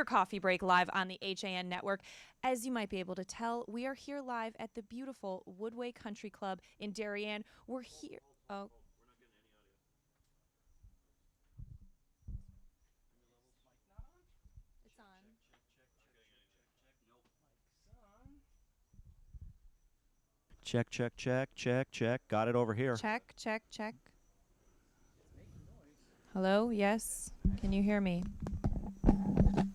your coffee break live on the HAN network. As you might be able to tell, we are here live at the beautiful Woodway Country Club in Darien. We're here. Oh. It's on. Check, check, check, check, check. Got it over here. Check, check, check. Hello? Yes? Can you hear me? I'm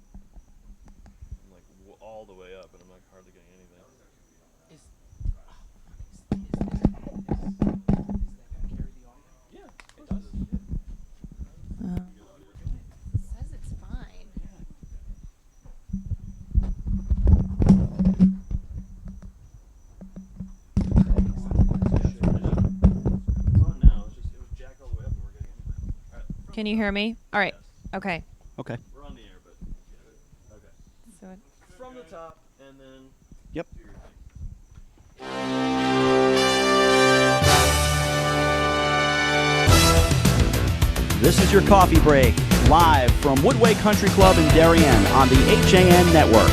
like all the way up, and I'm like hardly getting anything. Yeah, it does. It says it's fine. It's on now. It was jacked all the way up, and we're getting anything. All right. Can you hear me? All right. Yes. Okay. Okay. We're on the air, but okay. So From the top, and then Yep. do your thing. This is your coffee break, live from Woodway Country Club in Darien on the HAN network.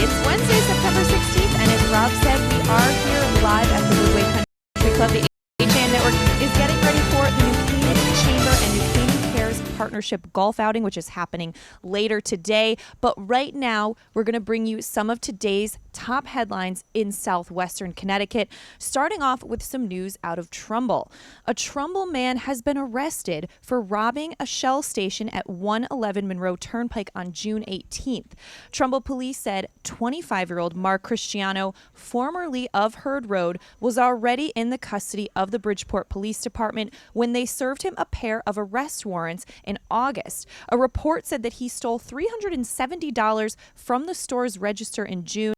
it's Wednesday, September 16th, and as Rob said, we are here live at the Woodway Country Club. The HAN network is getting ready for the New Canaan Chamber and New Canaan Cares Partnership golf outing, which is happening later today. But right now, we're going to bring you some of today's top headlines in southwestern Connecticut, starting off with some news out of Trumbull. A Trumbull man has been arrested for robbing a Shell station at 111 Monroe Turnpike on June 18th. Trumbull police said 25-year-old Mark Cristiano, formerly of Herd Road, was already in the custody of the Bridgeport Police Department when they served him a pair of arrest warrants in August. A report said that he stole $370 from the store's register in June,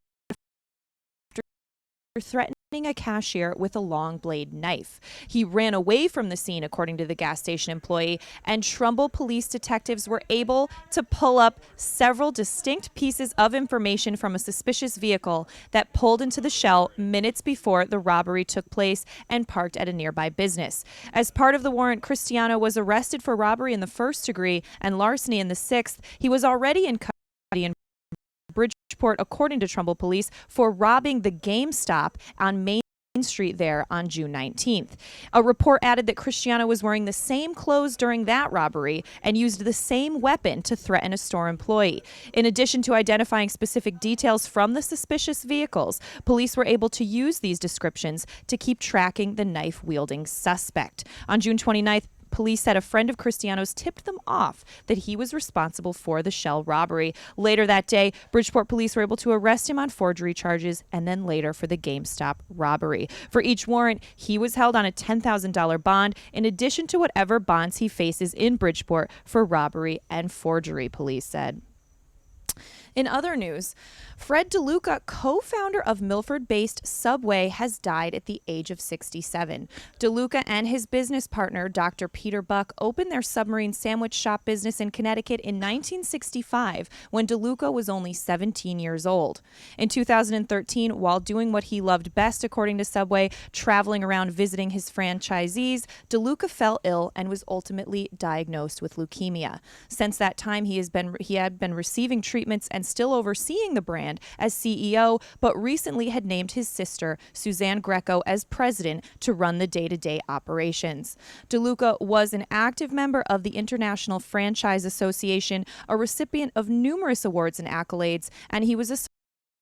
threatening a cashier with a long blade knife. He ran away from the scene, according to the gas station employee, and Trumbull police detectives were able to pull up several distinct pieces of information from a suspicious vehicle that pulled into the Shell minutes before the robbery took place and parked at a nearby business. As part of the warrant, Cristiano was arrested for robbery in the first degree and larceny in the sixth. He was already in custody in Bridgeport, according to Trumbull police, for robbing the GameStop on Main Street there on June 19th. A report added that Cristiano was wearing the same clothes during that robbery and used the same weapon to threaten a store employee. In addition to identifying specific details from the suspicious vehicles, police were able to use these descriptions to keep tracking the knife-wielding suspect. On June 29th, police said a friend of Cristiano's tipped them off that he was responsible for the Shell robbery. Later that day, Bridgeport police were able to arrest him on forgery charges and then later for the GameStop robbery. For each warrant, he was held on a $10,000 bond in addition to whatever bonds he faces in Bridgeport for robbery and forgery, police said. In other news, Fred DeLuca, co-founder of Milford-based Subway, has died at the age of 67. DeLuca and his business partner, Dr. Peter Buck, opened their submarine sandwich shop business in Connecticut in 1965 when DeLuca was only 17 years old. In 2013, while doing what he loved best, according to Subway, traveling around visiting his franchisees, DeLuca fell ill and was ultimately diagnosed with leukemia. Since that time, he had been receiving treatments and still overseeing the brand as CEO, but recently had named his sister, Suzanne Greco, as president to run the day-to-day operations. DeLuca was an active member of the International Franchise Association, a recipient of numerous awards and accolades, and he was a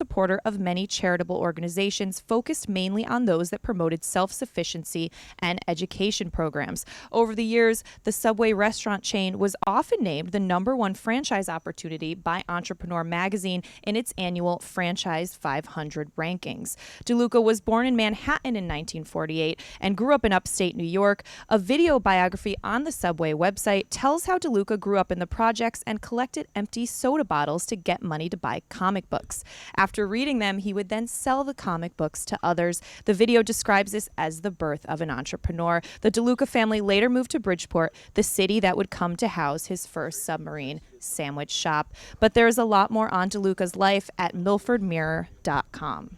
supporter of many charitable organizations focused mainly on those that promoted self-sufficiency and education programs. Over the years, the Subway restaurant chain was often named the #1 franchise opportunity by Entrepreneur magazine in its annual Franchise 500 rankings. DeLuca was born in Manhattan in 1948 and grew up in upstate New York. A video biography on the Subway website tells how DeLuca grew up in the projects and collected empty soda bottles to get money to buy comic books. After reading them, he would then sell the comic books to others. The video describes this as the birth of an entrepreneur. The DeLuca family later moved to Bridgeport, the city that would come to house his first submarine sandwich shop. But there is a lot more on DeLuca's life at milfordmirror.com.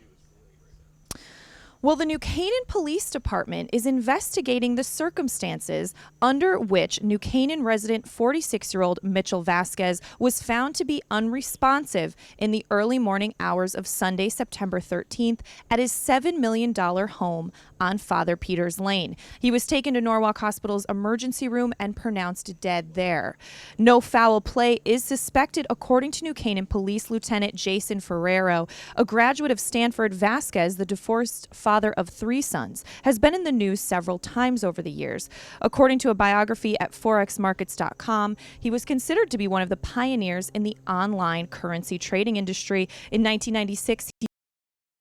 Well, the New Canaan Police Department is investigating the circumstances under which New Canaan resident 46-year-old Mitchell Vasquez was found to be unresponsive in the early morning hours of Sunday, September 13th at his $7 million home on Father Peter's Lane. He was taken to Norwalk Hospital's emergency room and pronounced dead there. No foul play is suspected, according to New Canaan Police Lieutenant Jason Ferrero. A graduate of Stanford, Vasquez, the divorced father of 3 sons, has been in the news several times over the years. According to a biography at forexmarkets.com, he was considered to be one of the pioneers in the online currency trading industry. In 1996, he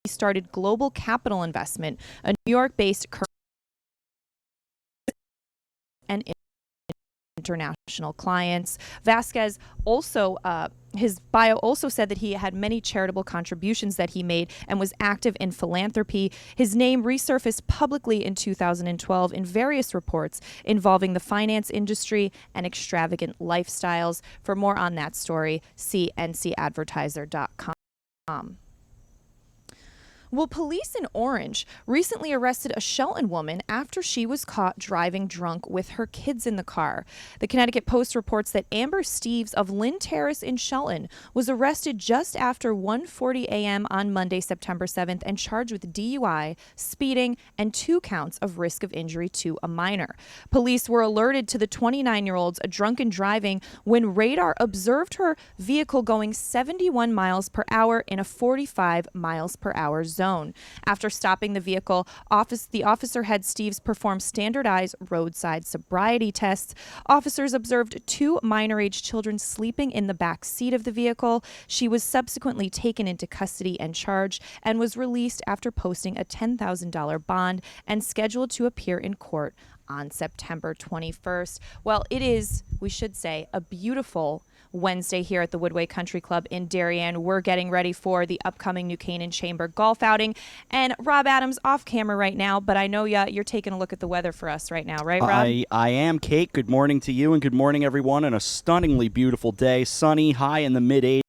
started Global Capital Investment, a New York-based currency and international clients. Vasquez also, his bio also said that he had many charitable contributions that he made and was active in philanthropy. His name resurfaced publicly in 2012 in various reports involving the finance industry and extravagant lifestyles. For more on that story, see ncadvertiser.com. Well, police in Orange recently arrested a Shelton woman after she was caught driving drunk with her kids in the car. The Connecticut Post reports that Amber Steves of Lynn Terrace in Shelton was arrested just after 1:40 a.m. on Monday, September 7th, and charged with DUI, speeding, and 2 counts of risk of injury to a minor. Police were alerted to the 29-year-old's drunken driving when radar observed her vehicle going 71 miles per hour in a 45 miles per hour zone. After stopping the vehicle, the officer had Steves perform standardized roadside sobriety tests. Officers observed 2 minor-age children sleeping in the back seat of the vehicle. She was subsequently taken into custody and charged and was released after posting a $10,000 bond and scheduled to appear in court on September 21st. Well, it is, we should say, a beautiful Wednesday here at the Woodway Country Club in Darien. We're getting ready for the upcoming New Canaan Chamber golf outing. And Rob Adams off camera right now, but I know you're taking a look at the weather for us right now, right, Rob? I am, Kate. Good morning to you and good morning, everyone, on a stunningly beautiful day. Sunny, high in the mid-80s.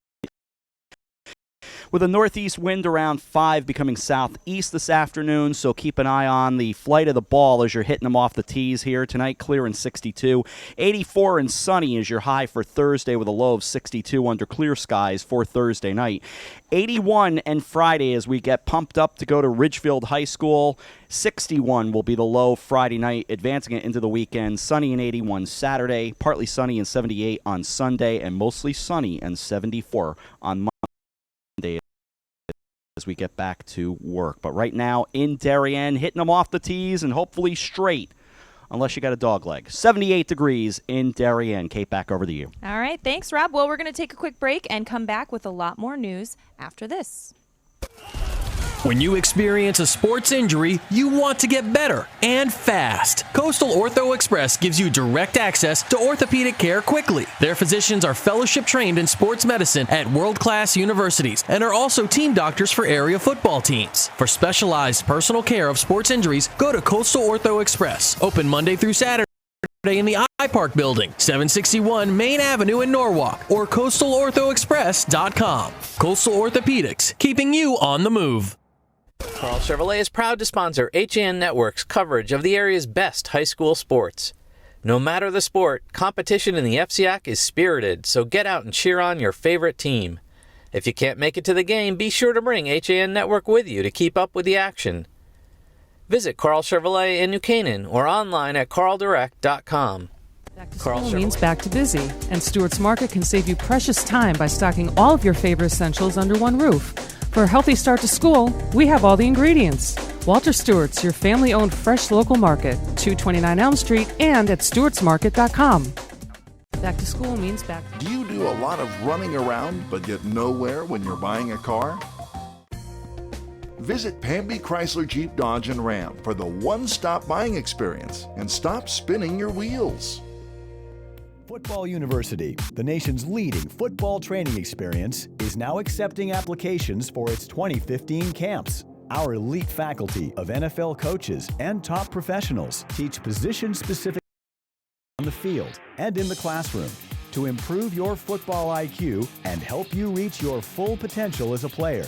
With a northeast wind around 5 becoming southeast this afternoon, so keep an eye on the flight of the ball as you're hitting them off the tees here. Tonight, clear and 62. 84 and sunny is your high for Thursday with a low of 62 under clear skies for Thursday night. 81 and Friday as we get pumped up to go to Ridgefield High School. 61 will be the low Friday night, advancing it into the weekend. Sunny and 81 Saturday, partly sunny and 78 on Sunday, and mostly sunny and 74 on Monday as we get back to work. But right now in Darien, hitting them off the tees and hopefully straight, unless you got a dog leg. 78 degrees in Darien. Kate, back over to you. All right, thanks, Rob. Well, we're going to take a quick break and come back with a lot more news after this. When you experience a sports injury, you want to get better and fast. Coastal Ortho Express gives you direct access to orthopedic care quickly. Their physicians are fellowship trained in sports medicine at world-class universities and are also team doctors for area football teams. For specialized personal care of sports injuries, go to Coastal Ortho Express. Open Monday through Saturday in the iPark Building, 761 Main Avenue in Norwalk, or coastalorthoexpress.com. Coastal Orthopedics, keeping you on the move. Carl Chevrolet is proud to sponsor HAN Network's coverage of the area's best high school sports. No matter the sport, competition in the FCIAC is spirited, so get out and cheer on your favorite team. If you can't make it to the game, be sure to bring HAN Network with you to keep up with the action. Visit Carl Chevrolet in New Canaan or online at carldirect.com. Back to school means back to busy, and Stewart's Market can save you precious time by stocking all of your favorite essentials under one roof. For a healthy start to school, we have all the ingredients. Walter Stewart's, your family-owned fresh local market, 229 Elm Street and at stewartsmarket.com. Back to school means back. Do you do a lot of running around but get nowhere when you're buying a car? Visit Pamby Chrysler Jeep Dodge and Ram for the one-stop buying experience and stop spinning your wheels. Football University, the nation's leading football training experience, is now accepting applications for its 2015 camps. Our elite faculty of NFL coaches and top professionals teach position-specific on the field and in the classroom to improve your football IQ and help you reach your full potential as a player.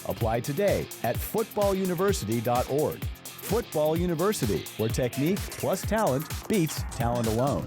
Apply today at footballuniversity.org. Football University, where technique plus talent beats talent alone.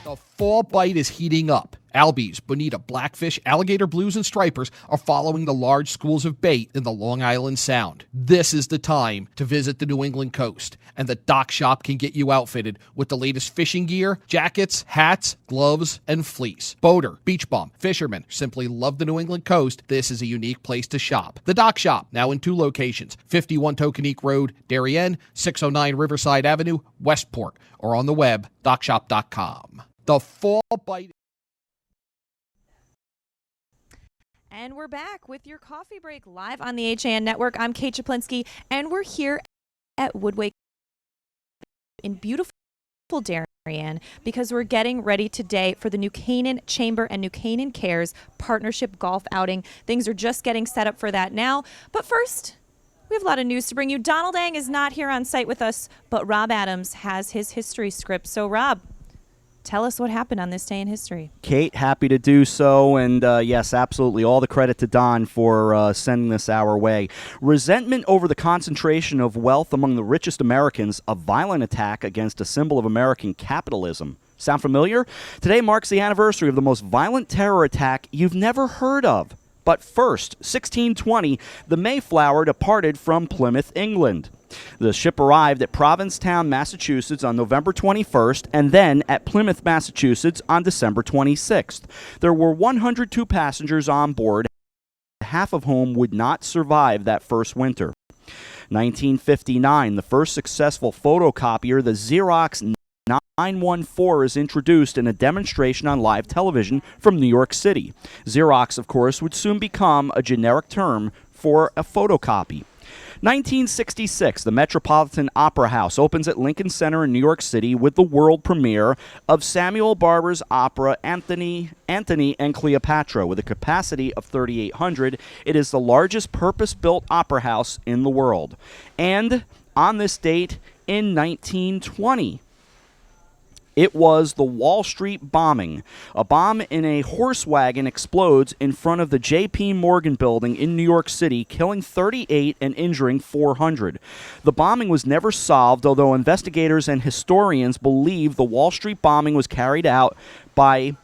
The fall bite is heating up. Albies, bonita, blackfish, alligator blues, and stripers are following the large schools of bait in the Long Island Sound. This is the time to visit the New England coast, and the Dock Shop can get you outfitted with the latest fishing gear, jackets, hats, gloves, and fleece. Boater, beach bum, fishermen simply love the New England coast. This is a unique place to shop. The Dock Shop, now in 2 locations, 51 Tokenique Road, Darien, 609 Riverside Avenue, Westport, or on the web, dockshop.com. The fall bite. And we're back with your coffee break live on the HAN Network. I'm Kate Chaplinsky, and we're here at Woodway in beautiful Darien because we're getting ready today for the New Canaan Chamber and New Canaan Cares partnership golf outing. Things are just getting set up for that now. But first, we have a lot of news to bring you. Donald Ang is not here on site with us, but Rob Adams has his history script. So, Rob, tell us what happened on this day in history. Kate, happy to do so. And yes, absolutely. All the credit to Don for sending this our way. Resentment over the concentration of wealth among the richest Americans, a violent attack against a symbol of American capitalism. Sound familiar? Today marks the anniversary of the most violent terror attack you've never heard of. But first, 1620, the Mayflower departed from Plymouth, England. The ship arrived at Provincetown, Massachusetts on November 21st and then at Plymouth, Massachusetts on December 26th. There were 102 passengers on board, half of whom would not survive that first winter. 1959, the first successful photocopier, the Xerox 914, is introduced in a demonstration on live television from New York City. Xerox, of course, would soon become a generic term for a photocopy. 1966, the Metropolitan Opera House opens at Lincoln Center in New York City with the world premiere of Samuel Barber's opera Antony and Cleopatra. With a capacity of 3,800, it is the largest purpose-built opera house in the world. And on this date in 1920, it was the Wall Street bombing. A bomb in a horse wagon explodes in front of the J.P. Morgan building in New York City, killing 38 and injuring 400. The bombing was never solved, although investigators and historians believe the Wall Street bombing was carried out by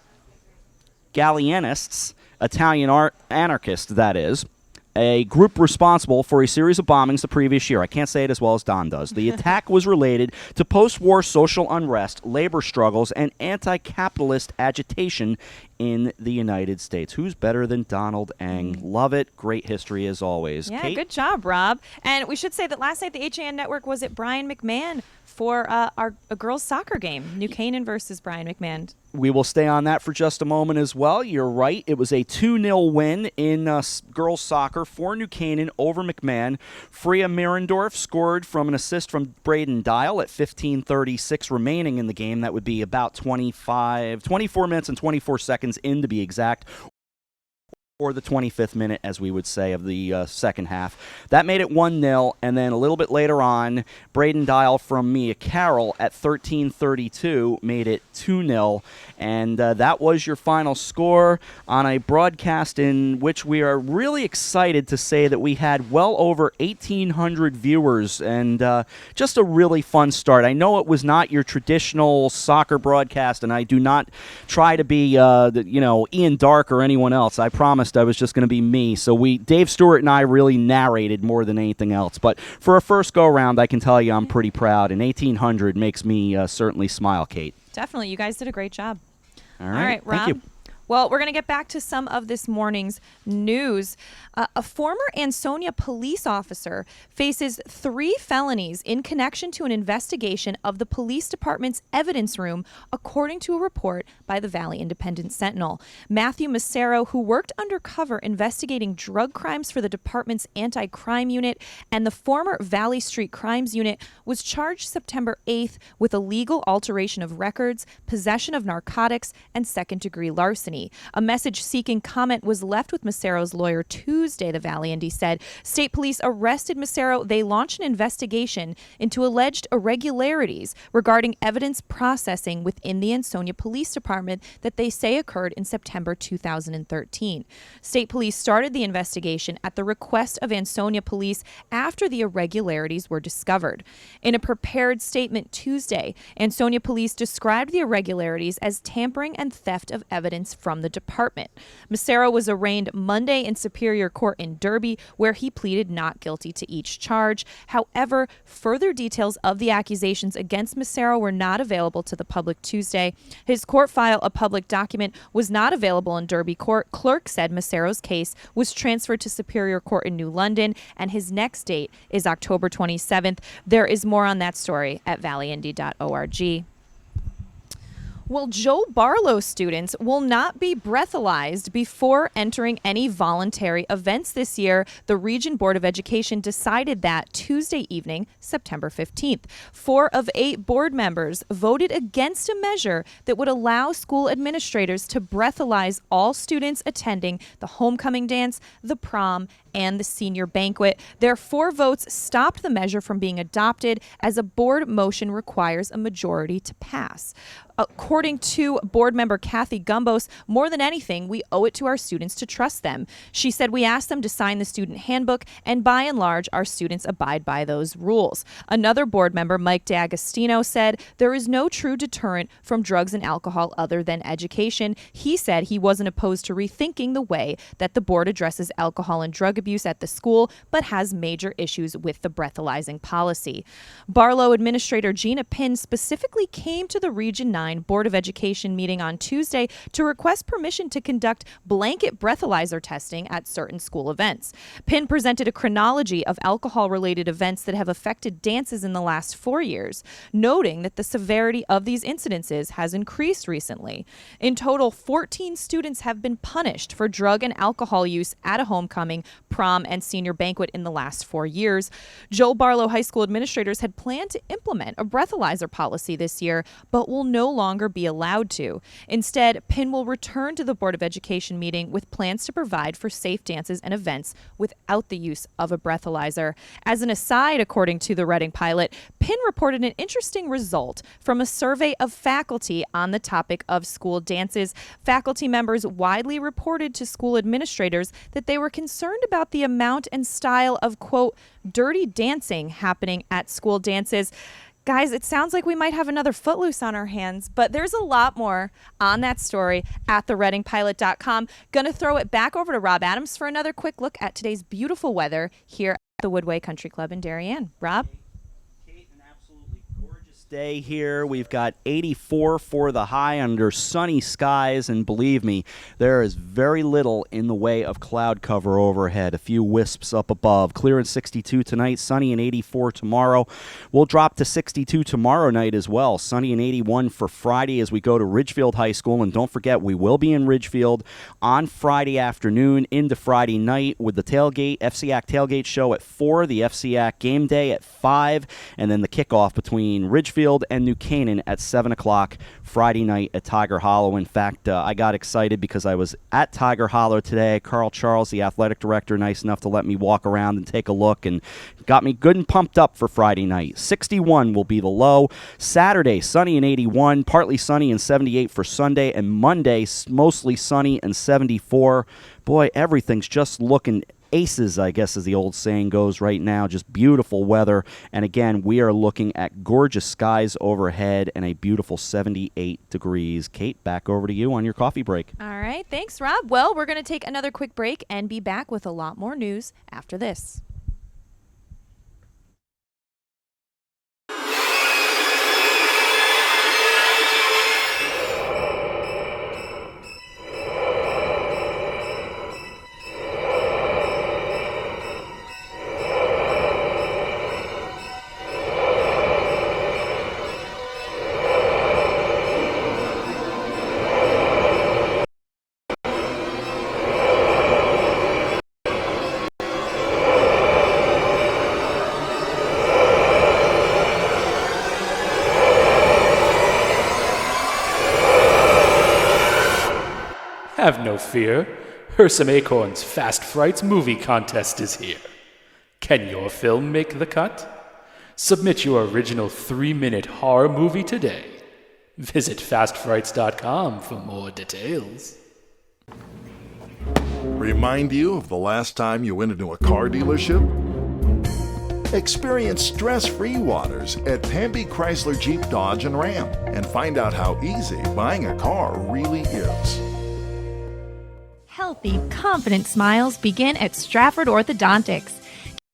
Gallianists, Italian anarchists, that is, a group responsible for a series of bombings the previous year. I can't say it as well as Don does. The attack was related to post-war social unrest, labor struggles, and anti-capitalist agitation in the United States. Who's better than Donald Ang? Love it. Great history as always. Yeah, Kate? good job, Rob. And we should say that last night the HAN Network was at Brian McMahon for a girls' soccer game. New Canaan versus Brian McMahon. We will stay on that for just a moment as well. You're right. It was a 2-0 win in girls soccer for New Canaan over McMahon. Freya Mirendorf scored from an assist from Braden Dial at 15:36 remaining in the game. That would be about 24 minutes and 24 seconds in to be exact, or the 25th minute, as we would say, of the second half. That made it 1-0, and then a little bit later on, Braden Dial from Mia Carroll at 13:32 made it 2-0, and that was your final score on a broadcast in which we are really excited to say that we had well over 1,800 viewers, and just a really fun start. I know it was not your traditional soccer broadcast, and I do not try to be, Ian Dark or anyone else. I promised I was just going to be me. So Dave Stewart and I really narrated more than anything else. But for a first go-round, I can tell you I'm pretty proud, and 1,800 makes me certainly smile, Kate. Definitely. You guys did a great job. All right, Rob. thank you. Well, we're going to get back to some of this morning's news. A former Ansonia police officer faces 3 felonies in connection to an investigation of the police department's evidence room, according to a report by the Valley Independent Sentinel. Matthew Massero, who worked undercover investigating drug crimes for the department's anti-crime unit and the former Valley Street Crimes Unit, was charged September 8th with illegal alteration of records, possession of narcotics, and second-degree larceny. attorney. A message seeking comment was left with Macero's lawyer Tuesday, the Valley Indy said. State police arrested Macero. They launched an investigation into alleged irregularities regarding evidence processing within the Ansonia Police Department that they say occurred in September 2013. State police started the investigation at the request of Ansonia police after the irregularities were discovered. In a prepared statement Tuesday, Ansonia police described the irregularities as tampering and theft of evidence from the department. Macero was arraigned Monday in Superior Court in Derby, where he pleaded not guilty to each charge. However, further details of the accusations against Macero were not available to the public Tuesday. His court file, a public document, was not available in Derby Court. Clerk said Macero's case was transferred to Superior Court in New London, and his next date is October 27th. There is more on that story at valleyindy.org. Well, Joe Parlo students will not be breathalyzed before entering any voluntary events this year. The Region Board of Education decided that Tuesday evening, September 15th. 4 of 8 board members voted against a measure that would allow school administrators to breathalyze all students attending the homecoming dance, the prom, and the senior banquet. Their 4 votes stopped the measure from being adopted, as a board motion requires a majority to pass. According to board member Kathy Gumbos, more than anything, we owe it to our students to trust them. She said we asked them to sign the student handbook, and by and large, our students abide by those rules. Another board member, Mike D'Agostino, said there is no true deterrent from drugs and alcohol other than education. He said he wasn't opposed to rethinking the way that the board addresses alcohol and drug abuse at the school, but has major issues with the breathalyzing policy. Parlo Administrator Gina Pinn specifically came to the Region 9 Board of Education meeting on Tuesday to request permission to conduct blanket breathalyzer testing at certain school events. Pinn presented a chronology of alcohol-related events that have affected dances in the last 4 years, noting that the severity of these incidences has increased recently. In total, 14 students have been punished for drug and alcohol use at a homecoming, prom, and senior banquet in the last 4 years. Joe Parlo High School administrators had planned to implement a breathalyzer policy this year, but will no longer be allowed to. Instead, Pinn will return to the Board of Education meeting with plans to provide for safe dances and events without the use of a breathalyzer. As an aside, according to the Reading Pilot, Pinn reported an interesting result from a survey of faculty on the topic of school dances. Faculty members widely reported to school administrators that they were concerned about the amount and style of, quote, dirty dancing happening at school dances. Guys, it sounds like we might have another Footloose on our hands, but there's a lot more on that story at thereadingpilot.com. Gonna throw it back over to Rob Adams for another quick look at today's beautiful weather here at the Woodway Country Club in Darien. Rob? Day here. We've got 84 for the high under sunny skies, and believe me, there is very little in the way of cloud cover overhead. A few wisps up above. Clear and 62 tonight, sunny and 84 tomorrow. We'll drop to 62 tomorrow night as well. Sunny and 81 for Friday as we go to Ridgefield High School, and don't forget, we will be in Ridgefield on Friday afternoon into Friday night with the tailgate, FCAC tailgate show at 4, the FCAC game day at 5, and then the kickoff between Ridgefield and New Canaan at 7 o'clock Friday night at Tiger Hollow. In fact, I got excited because I was at Tiger Hollow today. Carl Charles, the athletic director, nice enough to let me walk around and take a look, and got me good and pumped up for Friday night. 61 will be the low. Saturday, sunny and 81, partly sunny and 78 for Sunday, and Monday, mostly sunny and 74. Boy, everything's just looking aces, I guess, as the old saying goes right now. Just beautiful weather. And again, we are looking at gorgeous skies overhead and a beautiful 78 degrees. Kate, back over to you on your coffee break. All right. Thanks, Rob. Well, we're going to take another quick break and be back with a lot more news after this. Have no fear. Hersom Acorn's Fast Frights movie contest is here. Can your film make the cut? Submit your original 3-minute horror movie today. Visit fastfrights.com for more details. Remind you of the last time you went into a car dealership? Experience stress-free waters at Pamby Chrysler Jeep Dodge and Ram and find out how easy buying a car really is. Healthy, confident smiles begin at Stratford Orthodontics.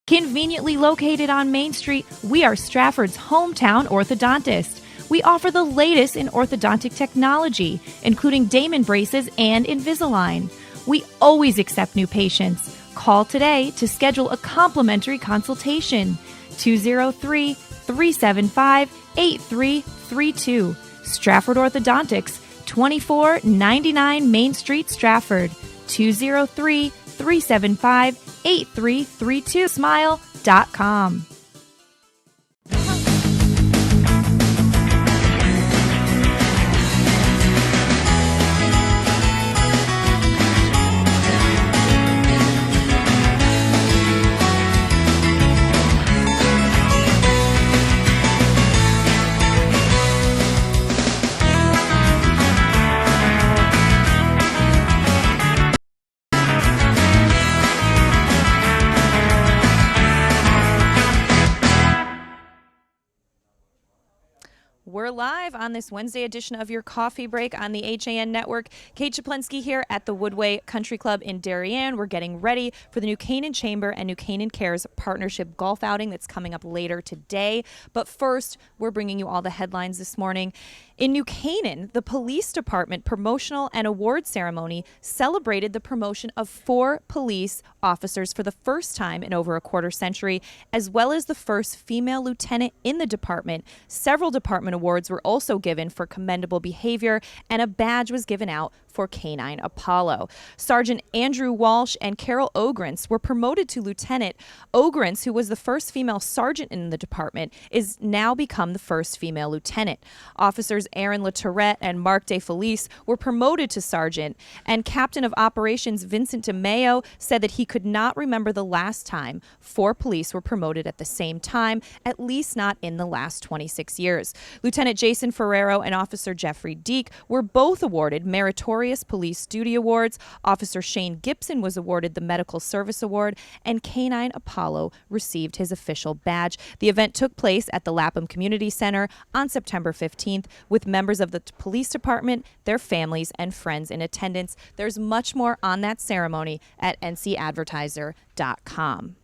Conveniently located on Main Street, we are Stratford's hometown orthodontist. We offer the latest in orthodontic technology, including Damon braces and Invisalign. We always accept new patients. Call today to schedule a complimentary consultation. 203-375-8332. Stratford Orthodontics, 2499 Main Street, Stratford. 203-375-8332. Smile.com. We're live on this Wednesday edition of your coffee break on the HAN Network. Kate Chaplinsky here at the Woodway Country Club in Darien. We're getting ready for the New Canaan Chamber and New Canaan Cares partnership golf outing that's coming up later today. But first, we're bringing you all the headlines this morning. In New Canaan, the police department promotional and award ceremony celebrated the promotion of 4 police officers for the first time in over a quarter century, as well as the first female lieutenant in the department. Several department awards were also given for commendable behavior, and a badge was given out for Canine Apollo. Sergeant Andrew Walsh and Carol Ogrance were promoted to lieutenant. Ogrance, who was the first female sergeant in the department, is now become the first female lieutenant. Officers Aaron LaTourette and Mark DeFelice were promoted to sergeant, and Captain of Operations Vincent DeMayo said that he could not remember the last time 4 police were promoted at the same time, at least not in the last 26 years. Lieutenant Jason Ferrero and Officer Jeffrey Deek were both awarded Meritorious Police Duty Awards. Officer Shane Gibson was awarded the Medical Service Award, and Canine Apollo received his official badge. The event took place at the Lapham Community Center on September 15th with members of the police department, their families, and friends in attendance. There's much more on that ceremony at ncadvertiser.com.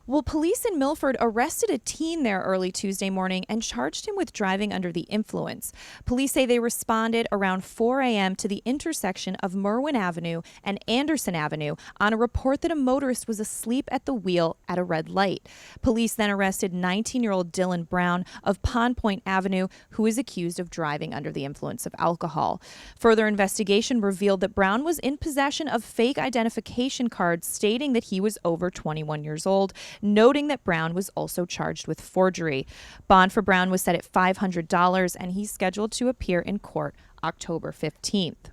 Well, police in Milford arrested a teen there early Tuesday morning and charged him with driving under the influence. Police say they responded around 4 a.m. to the intersection of Merwin Avenue and Anderson Avenue on a report that a motorist was asleep at the wheel at a red light. Police then arrested 19-year-old Dylan Brown of Pond Point Avenue, who is accused of driving under the influence of alcohol. Further investigation revealed that Brown was in possession of fake identification cards stating that he was over 21 years old, noting that Brown was also charged with forgery. Bond for Brown was set at $500, and he's scheduled to appear in court October 15th.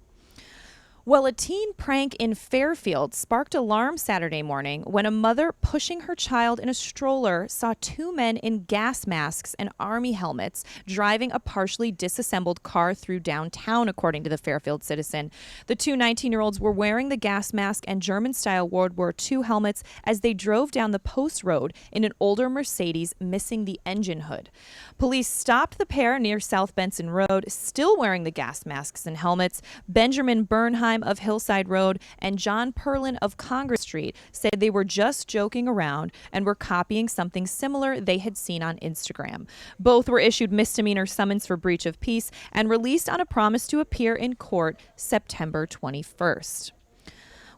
Well, a teen prank in Fairfield sparked alarm Saturday morning when a mother pushing her child in a stroller saw 2 men in gas masks and army helmets driving a partially disassembled car through downtown, according to the Fairfield Citizen. The 2 19-year-olds were wearing the gas mask and German-style World War II helmets as they drove down the Post Road in an older Mercedes, missing the engine hood. Police stopped the pair near South Benson Road, still wearing the gas masks and helmets. Benjamin Bernheim of Hillside Road and John Perlin of Congress Street said they were just joking around and were copying something similar they had seen on Instagram. Both were issued misdemeanor summons for breach of peace and released on a promise to appear in court September 21st.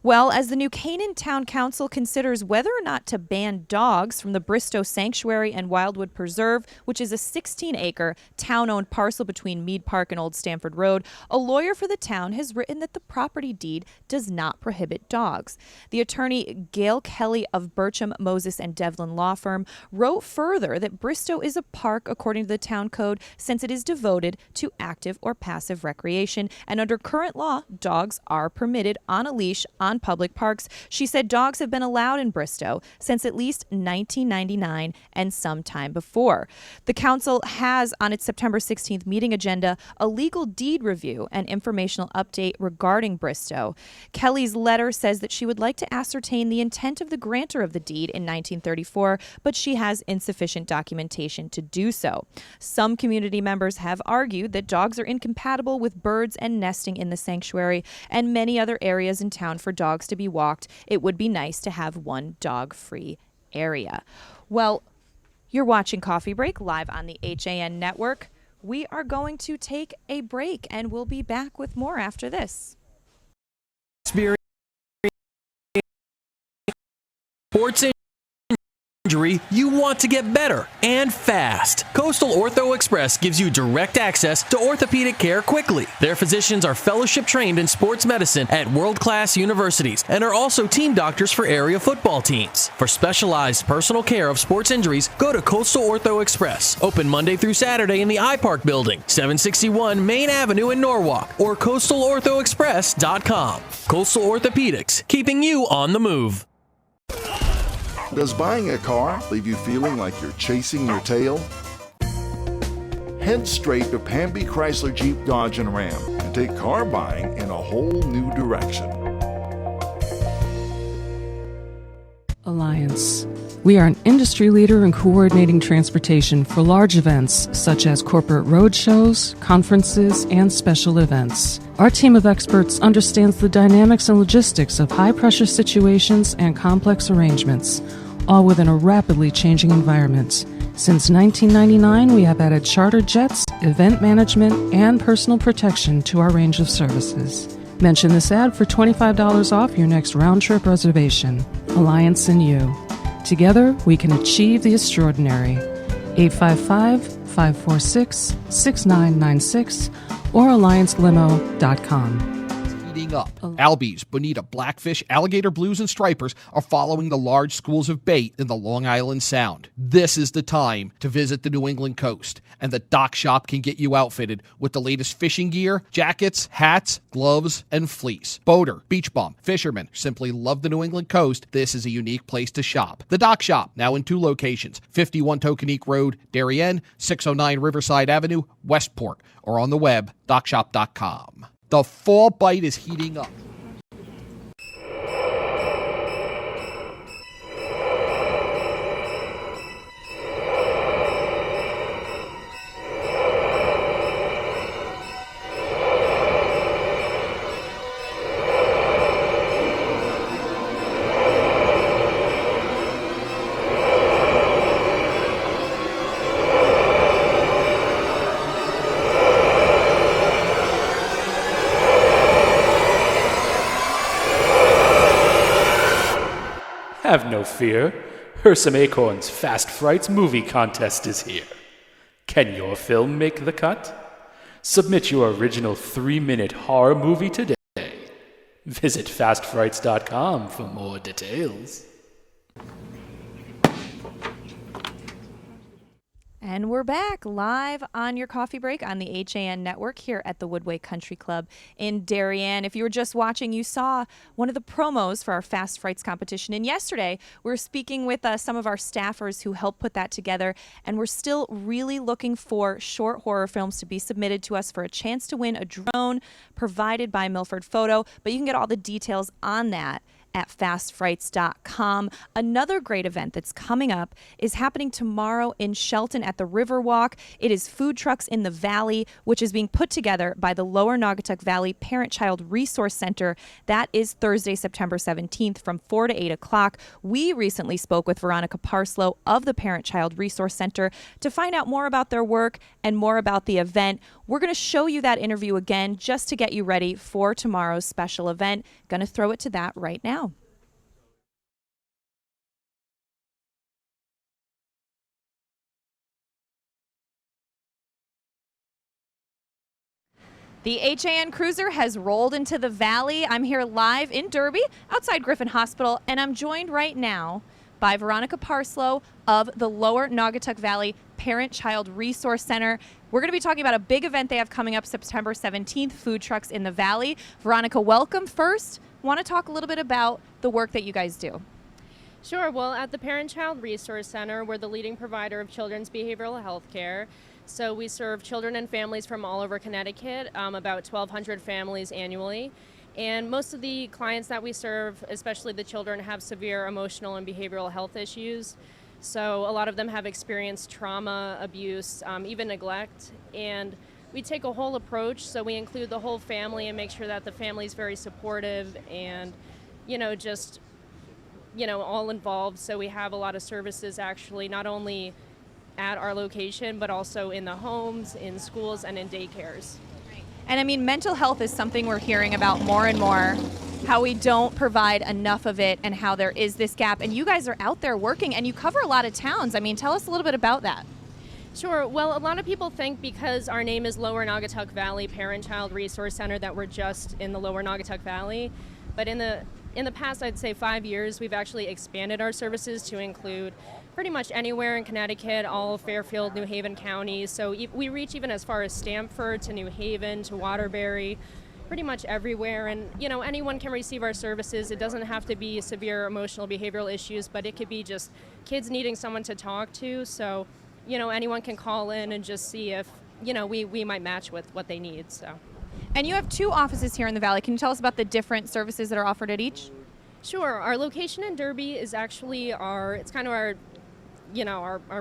Well, as the new Canaan Town Council considers whether or not to ban dogs from the Bristow Sanctuary and Wildwood Preserve, which is a 16-acre town-owned parcel between Mead Park and Old Stamford Road, a lawyer for the town has written that the property deed does not prohibit dogs. The attorney Gail Kelly of Bircham, Moses, and Devlin Law Firm wrote further that Bristow is a park according to the town code since it is devoted to active or passive recreation, and under current law, dogs are permitted on a leash on public parks. She said dogs have been allowed in Bristow since at least 1999 and some time before. The council has on its September 16th meeting agenda a legal deed review and informational update regarding Bristow. Kelly's letter says that she would like to ascertain the intent of the grantor of the deed in 1934, but she has insufficient documentation to do so. Some community members have argued that dogs are incompatible with birds and nesting in the sanctuary and many other areas in town for dogs to be walked. It would be nice to have one dog-free area. Well, you're watching Coffee Break live on the HAN network. We are going to take a break and we'll be back with more after this. Sports injury, you want to get better and fast. Coastal Ortho Express gives you direct access to orthopedic care quickly. Their physicians are fellowship trained in sports medicine at world-class universities and are also team doctors for area football teams. For specialized personal care of sports injuries, go to Coastal Ortho Express, open Monday through Saturday in the iPark building, 761 Main Avenue in Norwalk, or coastalorthoexpress.com. Coastal Orthopedics, keeping you on the move. Does buying a car leave you feeling like you're chasing your tail? Head straight to Pamby Chrysler Jeep Dodge and Ram and take car buying in a whole new direction. Alliance. We are an industry leader in coordinating transportation for large events such as corporate road shows, conferences, and special events. Our team of experts understands the dynamics and logistics of high-pressure situations and complex arrangements, all within a rapidly changing environment. Since 1999, we have added charter jets, event management, and personal protection to our range of services. Mention this ad for $25 off your next round-trip reservation. Alliance and you. Together, we can achieve the extraordinary. 855-546-6996 or alliancelimo.com. Heating up. Albies, bonita, blackfish, alligator blues, and stripers are following the large schools of bait in the Long Island Sound. This is the time to visit the New England coast, and the Dock Shop can get you outfitted with the latest fishing gear, jackets, hats, gloves, and fleece. Boater, beach bum, fishermen simply love the New England coast. This is a unique place to shop. The Dock Shop, now in 2 locations, 51 Tokenique Road, Darien, 609 Riverside Avenue, Westport, or on the web, dockshop.com. The fall bite is heating up. Have no fear. Hersom Acorn's Fast Frights movie contest is here. Can your film make the cut? Submit your original 3-minute horror movie today. Visit fastfrights.com for more details. And we're back live on your coffee break on the HAN network here at the Woodway Country Club in Darien. If you were just watching, you saw one of the promos for our Fast Frights competition. And yesterday, we were speaking with some of our staffers who helped put that together. And we're still really looking for short horror films to be submitted to us for a chance to win a drone provided by Milford Photo. But you can get all the details on that at fastfrights.com. Another great event that's coming up is happening tomorrow in Shelton at the Riverwalk. It is Food Trucks in the Valley, which is being put together by the Lower Naugatuck Valley Parent-Child Resource Center. That is Thursday, September 17th from 4 to 8 o'clock. We recently spoke with Veronica Parlo of the Parent-Child Resource Center to find out more about their work and more about the event. We're going to show you that interview again just to get you ready for tomorrow's special event. Going to throw it to that right now. The HAN Cruiser has rolled into the valley. I'm here live in Derby outside Griffin Hospital, and I'm joined right now by Veronica Parlo of the Lower Naugatuck Valley Parent-Child Resource Center. We're going to be talking about a big event they have coming up September 17th, Food Trucks in the Valley. Veronica, welcome. First, want to talk a little bit about the work that you guys do. Sure. Well, at the Parent-Child Resource Center, we're the leading provider of children's behavioral health care. So we serve children and families from all over Connecticut, about 1,200 families annually. And most of the clients that we serve, especially the children, have severe emotional and behavioral health issues. So a lot of them have experienced trauma, abuse, even neglect. And we take a whole approach, so we include the whole family and make sure that the family is very supportive and, just, all involved. So we have a lot of services actually, not only at our location, but also in the homes, in schools, and in daycares. And I mean, mental health is something we're hearing about more and more, how we don't provide enough of it and how there is this gap. And you guys are out there working and you cover a lot of towns. I mean, tell us a little bit about that. Sure. Well, a lot of people think because our name is Lower Naugatuck Valley Parent-Child Resource Center that we're just in the Lower Naugatuck Valley. But in the past, I'd say 5 years, we've actually expanded our services to include pretty much anywhere in Connecticut, all of Fairfield, New Haven counties. So we reach even as far as Stamford to New Haven to Waterbury, pretty much everywhere. And, anyone can receive our services. It doesn't have to be severe emotional behavioral issues, but it could be just kids needing someone to talk to. So, anyone can call in and just see if, we might match with what they need. So. And you have 2 offices here in the Valley. Can you tell us about the different services that are offered at each? Sure. Our location in Derby is actually our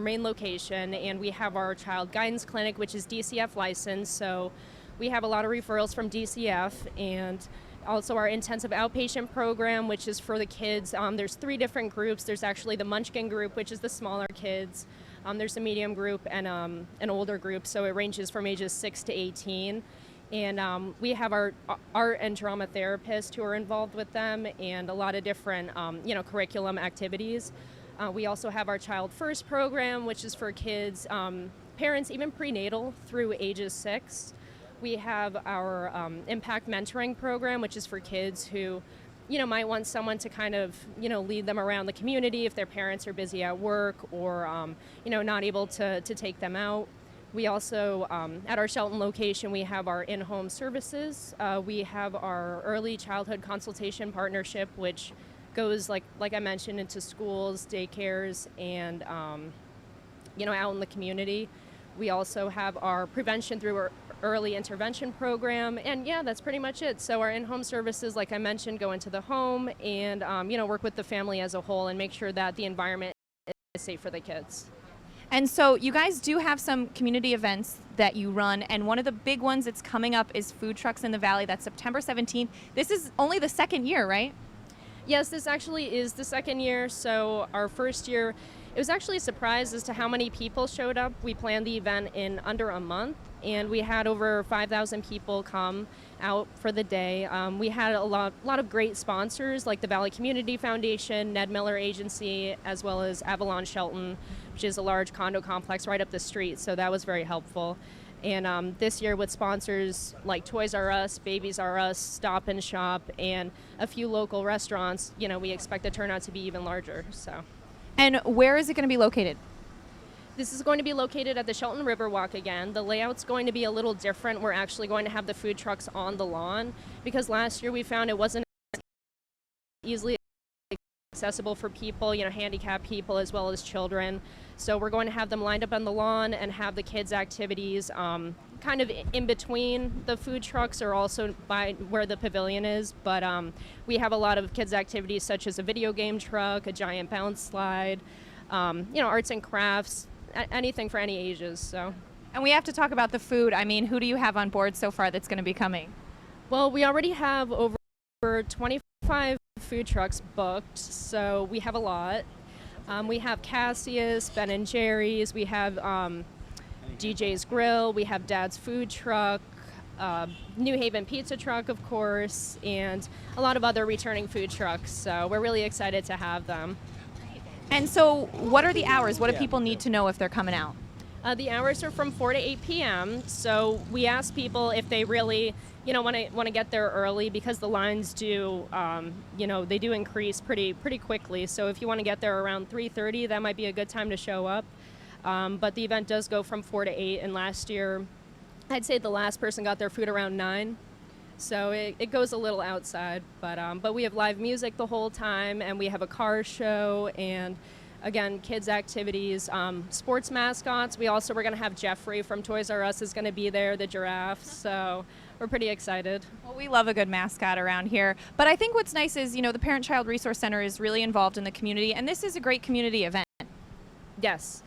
main location, and we have our child guidance clinic, which is DCF licensed. So we have a lot of referrals from DCF, and also our intensive outpatient program, which is for the kids. There's 3 different groups. There's actually the Munchkin group, which is the smaller kids. There's a medium group and an older group. So it ranges from ages 6 to 18. And we have our art and drama therapists who are involved with them, and a lot of different, curriculum activities. We also have our Child First program, which is for kids, parents, even prenatal through ages 6. We have our Impact Mentoring program, which is for kids who, might want someone to kind of, lead them around the community if their parents are busy at work or, not able to take them out. We also, at our Shelton location, we have our in-home services. We have our early childhood consultation partnership, which goes, like I mentioned, into schools, daycares, and, out in the community. We also have our prevention through our early intervention program, and that's pretty much it. So our in-home services, like I mentioned, go into the home and, work with the family as a whole and make sure that the environment is safe for the kids. And so you guys do have some community events that you run, and one of the big ones that's coming up is Food Trucks in the Valley. That's September 17th. This is only the second year, right? Yes, this actually is the second year. So our first year, it was actually a surprise as to how many people showed up. We planned the event in under a month, and we had over 5,000 people come out for the day. We had a lot of great sponsors like the Valley Community Foundation, Ned Miller Agency, as well as Avalon Shelton, which is a large condo complex right up the street. So that was very helpful. And this year with sponsors like Toys R Us, Babies R Us, Stop and Shop, and a few local restaurants, we expect the turnout to be even larger. So. And where is it going to be located? This is going to be located at the Shelton Riverwalk again. The layout's going to be a little different. We're actually going to have the food trucks on the lawn because last year we found it wasn't easily accessible for people, handicapped people as well as children. So we're going to have them lined up on the lawn and have the kids' activities kind of in between the food trucks or also by where the pavilion is. But we have a lot of kids' activities such as a video game truck, a giant bounce slide, arts and crafts, anything for any ages. So. And we have to talk about the food. I mean, who do you have on board so far that's going to be coming? Well, we already have over 25 food trucks booked, so we have a lot. We have Cassius, Ben & Jerry's, we have DJ's Grill, we have Dad's Food Truck, New Haven Pizza Truck, of course, and a lot of other returning food trucks, so we're really excited to have them. And so what are the hours? What do people need to know if they're coming out? The hours are from 4 to 8 p.m., so we ask people if they really want to get there early because the lines do, they do increase pretty quickly. So if you want to get there around 3:30, that might be a good time to show up. But the event does go from 4 to 8, and last year, I'd say the last person got their food around 9. So it goes a little outside, but we have live music the whole time, and we have a car show, and again, kids' activities, sports mascots. We're going to have Jeffrey from Toys R Us is going to be there, the giraffe. So we're pretty excited. Well, we love a good mascot around here. But I think what's nice is, the Parent-Child Resource Center is really involved in the community, and this is a great community event. Yes,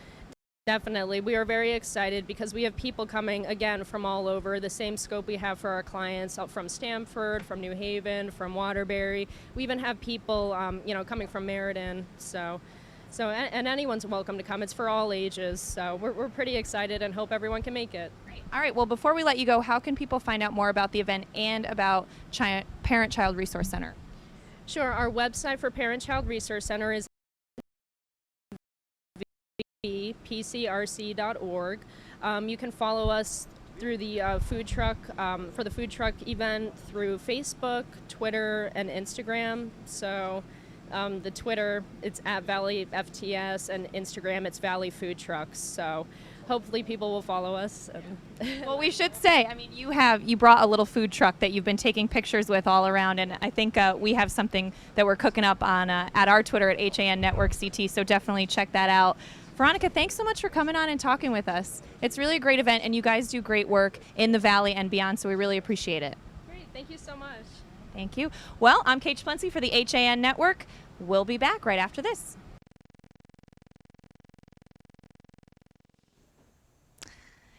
definitely. We are very excited because we have people coming, again, from all over, the same scope we have for our clients, from Stamford, from New Haven, from Waterbury. We even have people, coming from Meriden. So and anyone's welcome to come. It's for all ages. So we're pretty excited and hope everyone can make it. Great. All right. Well, before we let you go, how can people find out more about the event and about Parent-Child Resource Center? Sure. Our website for Parent-Child Resource Center is pcrc.org. You can follow us through the food truck, for the food truck event through Facebook, Twitter, and Instagram. So the Twitter, it's at Valley FTS, and Instagram, it's Valley Food Trucks. So hopefully people will follow us. Well, we should say, you brought a little food truck that you've been taking pictures with all around, and I think we have something that we're cooking up on at our Twitter at HAN Network CT, so definitely check that out. Veronica, thanks so much for coming on and talking with us. It's really a great event, and you guys do great work in the Valley and beyond, so we really appreciate it. Great. Thank you so much. Thank you. Well, I'm Kate Splency for the HAN Network. We'll be back right after this.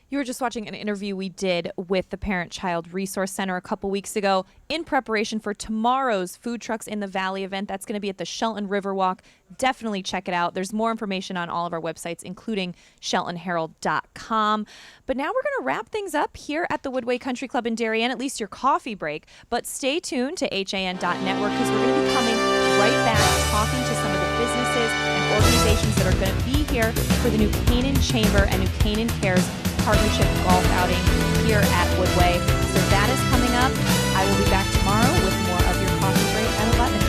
You were just watching an interview we did with the Parent-Child Resource Center a couple weeks ago in preparation for tomorrow's Food Trucks in the Valley event. That's going to be at the Shelton Riverwalk. Definitely check it out. There's more information on all of our websites, including sheltonherald.com. But now we're going to wrap things up here at the Woodway Country Club in Darien, at least your coffee break. But stay tuned to HAN.network because we're going to be coming right back talking to some of the businesses and organizations that are going to be here for the new Canaan Chamber and new Canaan Cares partnership golf outing here at Woodway. So that is coming up. I will be back tomorrow with more of your coffee break at 11.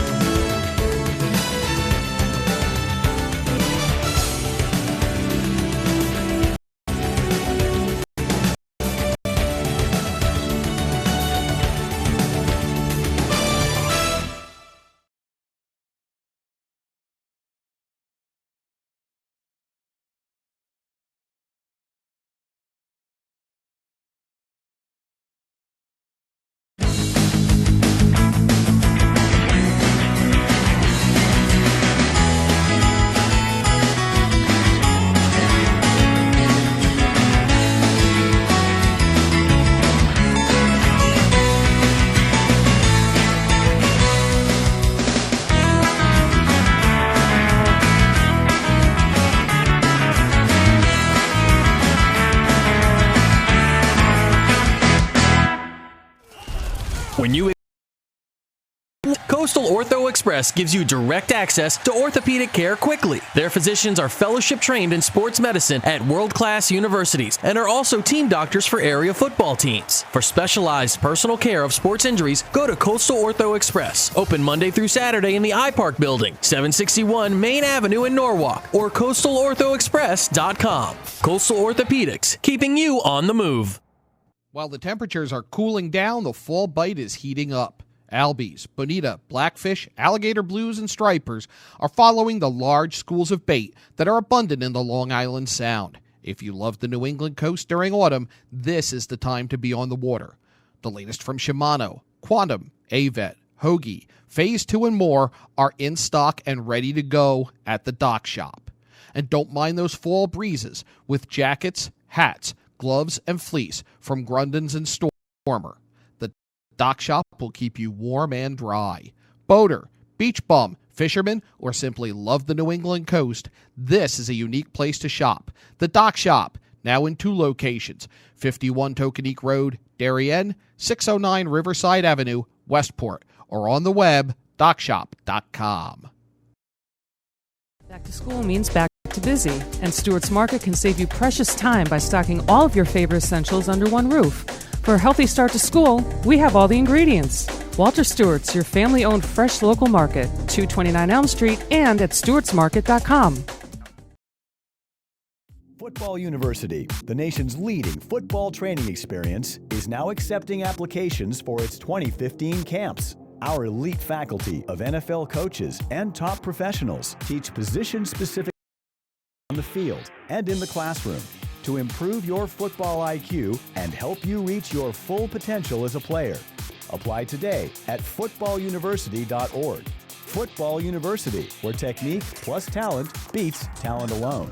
When you Coastal Ortho Express gives you direct access to orthopedic care quickly. Their physicians are fellowship trained in sports medicine at world-class universities and are also team doctors for area football teams. For specialized personal care of sports injuries, go to Coastal Ortho Express, open Monday through Saturday in the iPark building, 761 Main Avenue in Norwalk, or coastalorthoexpress.com. Coastal Orthopedics, keeping you on the move. While the temperatures are cooling down, the fall bite is heating up. Albies, bonita, blackfish, alligator blues, and stripers are following the large schools of bait that are abundant in the Long Island Sound. If you love the New England coast during autumn, this is the time to be on the water. The latest from Shimano, Quantum, Avet, Hoagie, Phase 2 and more are in stock and ready to go at the Dock Shop. And don't mind those fall breezes with jackets, hats, gloves, and fleece from Grundon's and Stormer. The Dock Shop will keep you warm and dry. Boater, beach bum, fisherman, or simply love the New England coast, this is a unique place to shop. The Dock Shop, now in 2 locations, 51 Tokenique Road, Darien, 609 Riverside Avenue, Westport, or on the web, dockshop.com. Back to school means back to busy, and Stewart's Market can save you precious time by stocking all of your favorite essentials under one roof. For a healthy start to school, we have all the ingredients. Walter Stewart's, your family-owned fresh local market, 229 Elm Street and at stewartsmarket.com. Football University, the nation's leading football training experience, is now accepting applications for its 2015 camps. Our elite faculty of NFL coaches and top professionals teach position-specific on the field and in the classroom to improve your football IQ and help you reach your full potential as a player. Apply today at footballuniversity.org. Football University, where technique plus talent beats talent alone.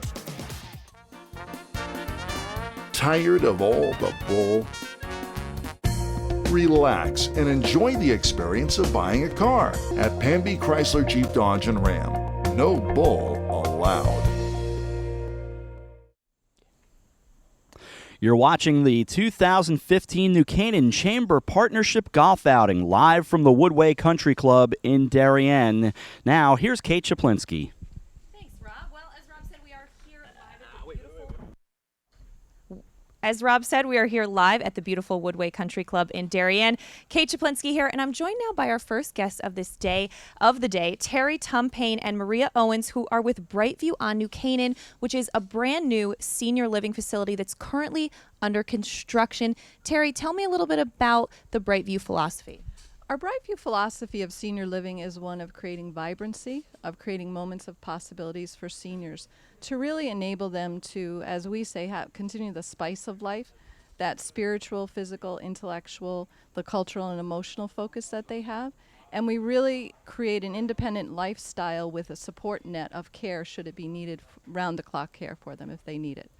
Tired of all the bull? Relax and enjoy the experience of buying a car at Pamby Chrysler Jeep Dodge and Ram. No bull allowed. You're watching the 2015 New Canaan Chamber Partnership Golf Outing live from the Woodway Country Club in Darien. Now, here's Kate Chaplinsky. Thanks, Rob. Well, as Rob said, we are here live at the beautiful... As Rob said, we are here live at the beautiful Woodway Country Club in Darien. Kate Chaplinsky here, and I'm joined now by our first guests of the day, Terry Tumpane and Maria Owens, who are with Brightview on New Canaan, which is a brand new senior living facility that's currently under construction. Terry, tell me a little bit about the Brightview philosophy. Our Brightview philosophy of senior living is one of creating vibrancy, of creating moments of possibilities for seniors to really enable them to, as we say, continue the spice of life, that spiritual, physical, intellectual, the cultural and emotional focus that they have. And we really create an independent lifestyle with a support net of care should it be needed, round-the-clock care for them if they need it.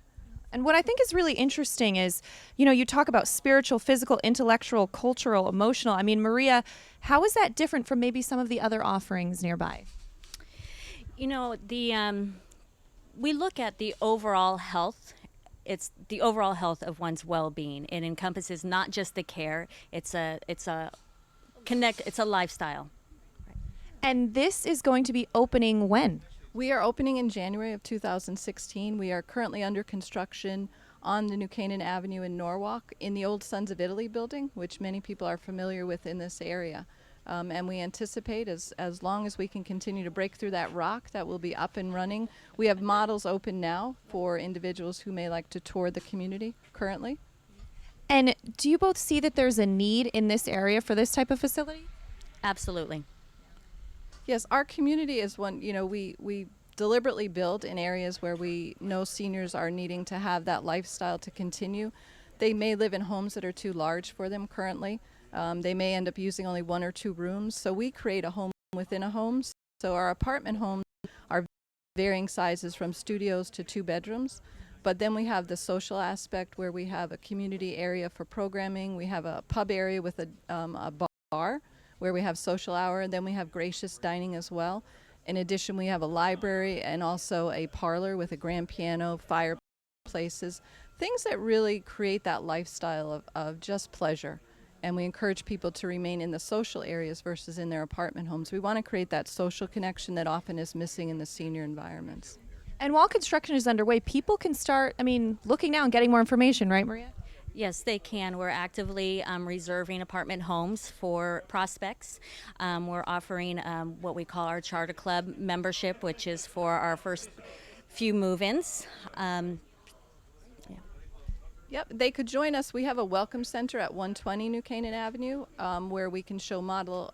And what I think is really interesting is, you talk about spiritual, physical, intellectual, cultural, emotional. I mean, Maria, how is that different from maybe some of the other offerings nearby? We look at the overall health. It's the overall health of one's well-being. It encompasses not just the care. It's a lifestyle. And this is going to be opening when? We are opening in January of 2016. We are currently under construction on the New Canaan Avenue in Norwalk in the old Sons of Italy building, which many people are familiar with in this area. And we anticipate as long as we can continue to break through that rock, that will be up and running. We have models open now for individuals who may like to tour the community currently. And do you both see that there's a need in this area for this type of facility? Absolutely. Yes, our community is one, we deliberately build in areas where we know seniors are needing to have that lifestyle to continue. They may live in homes that are too large for them currently. They may end up using only 1 or 2 rooms. So we create a home within a home. So our apartment homes are varying sizes from studios to 2 bedrooms. But then we have the social aspect where we have a community area for programming. We have a pub area with a bar where we have social hour, and then we have gracious dining as well. In addition, we have a library and also a parlor with a grand piano, fireplaces, things that really create that lifestyle of just pleasure. And we encourage people to remain in the social areas versus in their apartment homes. We want to create that social connection that often is missing in the senior environments. And while construction is underway, people can start, looking now and getting more information, right, Maria? Yes, they can. We're actively reserving apartment homes for prospects. We're offering what we call our Charter Club membership, which is for our first few move-ins. Yep, they could join us. We have a welcome center at 120 New Canaan Avenue where we can show model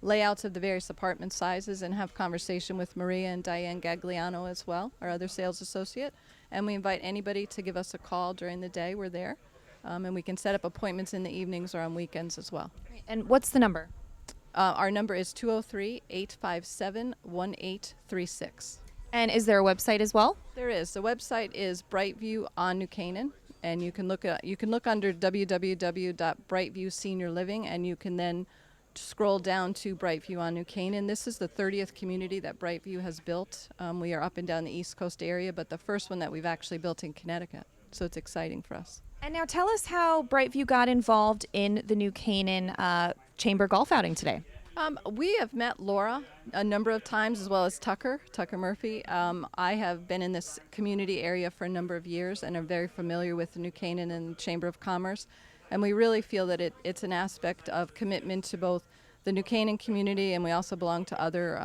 layouts of the various apartment sizes and have conversation with Maria and Diane Gagliano as well, our other sales associate. And we invite anybody to give us a call during the day. We're there. And we can set up appointments in the evenings or on weekends as well. And what's the number? Our number is 203-857-1836. And is there a website as well? There is. The website is Brightview on New Canaan, and you can look under www.Brightview Senior Living, and you can then scroll down to Brightview on New Canaan. This is the 30th community that Brightview has built. We are up and down the East Coast area, but the first one that we've actually built in Connecticut. So it's exciting for us. And now tell us how Brightview got involved in the New Canaan Chamber golf outing today. We have met Laura a number of times, as well as Tucker Murphy. I have been in this community area for a number of years and am very familiar with the New Canaan and Chamber of Commerce. And we really feel that it's an aspect of commitment to both the New Canaan community, and we also belong to other,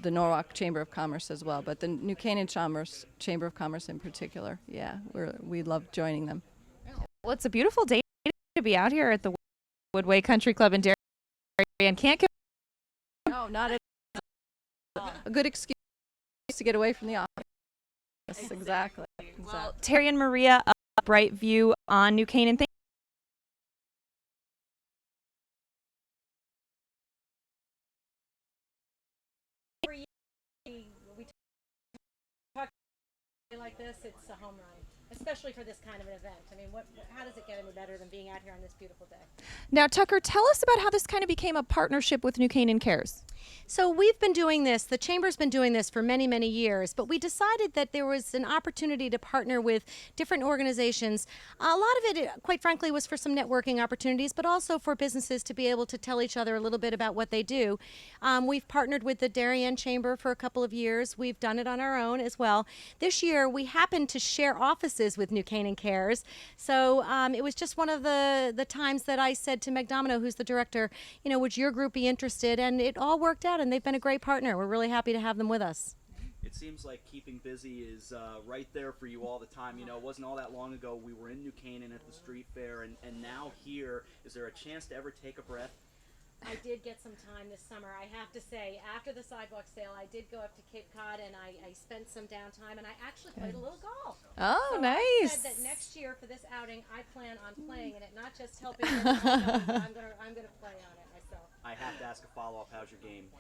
the Norwalk Chamber of Commerce as well. But the New Canaan Chamber of Commerce in particular, yeah, we love joining them. Well, it's a beautiful day to be out here at the Woodway Country Club in Darien. Can't get No, not at all. A good excuse to get away from the office. Yes, exactly. Well, Terry and Maria of Brightview on New Canaan. Thank like this, it's a home run, especially for this kind of an event. I mean, how does it get any better than being out here on this beautiful day? Now, Tucker, tell us about how this kind of became a partnership with New Canaan Cares. So we've been doing this, the Chamber's been doing this for many, many years, but we decided that there was an opportunity to partner with different organizations. A lot of it, quite frankly, was for some networking opportunities, but also for businesses to be able to tell each other a little bit about what they do. We've partnered with the Darien Chamber for a couple of years. We've done it on our own as well. This year, we happened to share offices with New Canaan Cares. So it was just one of the times that I said to Meg Domino, who's the director, would your group be interested? And it all worked out, and they've been a great partner. We're really happy to have them with us. It seems like keeping busy is right there for you all the time. It wasn't all that long ago we were in New Canaan at the street fair, and now here. Is there a chance to ever take a breath? I did get some time this summer. I have to say, after the sidewalk sale, I did go up to Cape Cod, and I spent some downtime, and I actually played a little golf. Oh, so nice. I said that next year for this outing, I plan on playing in it, not just helping. I'm gonna play on it myself. I have to ask a follow-up. How's your game?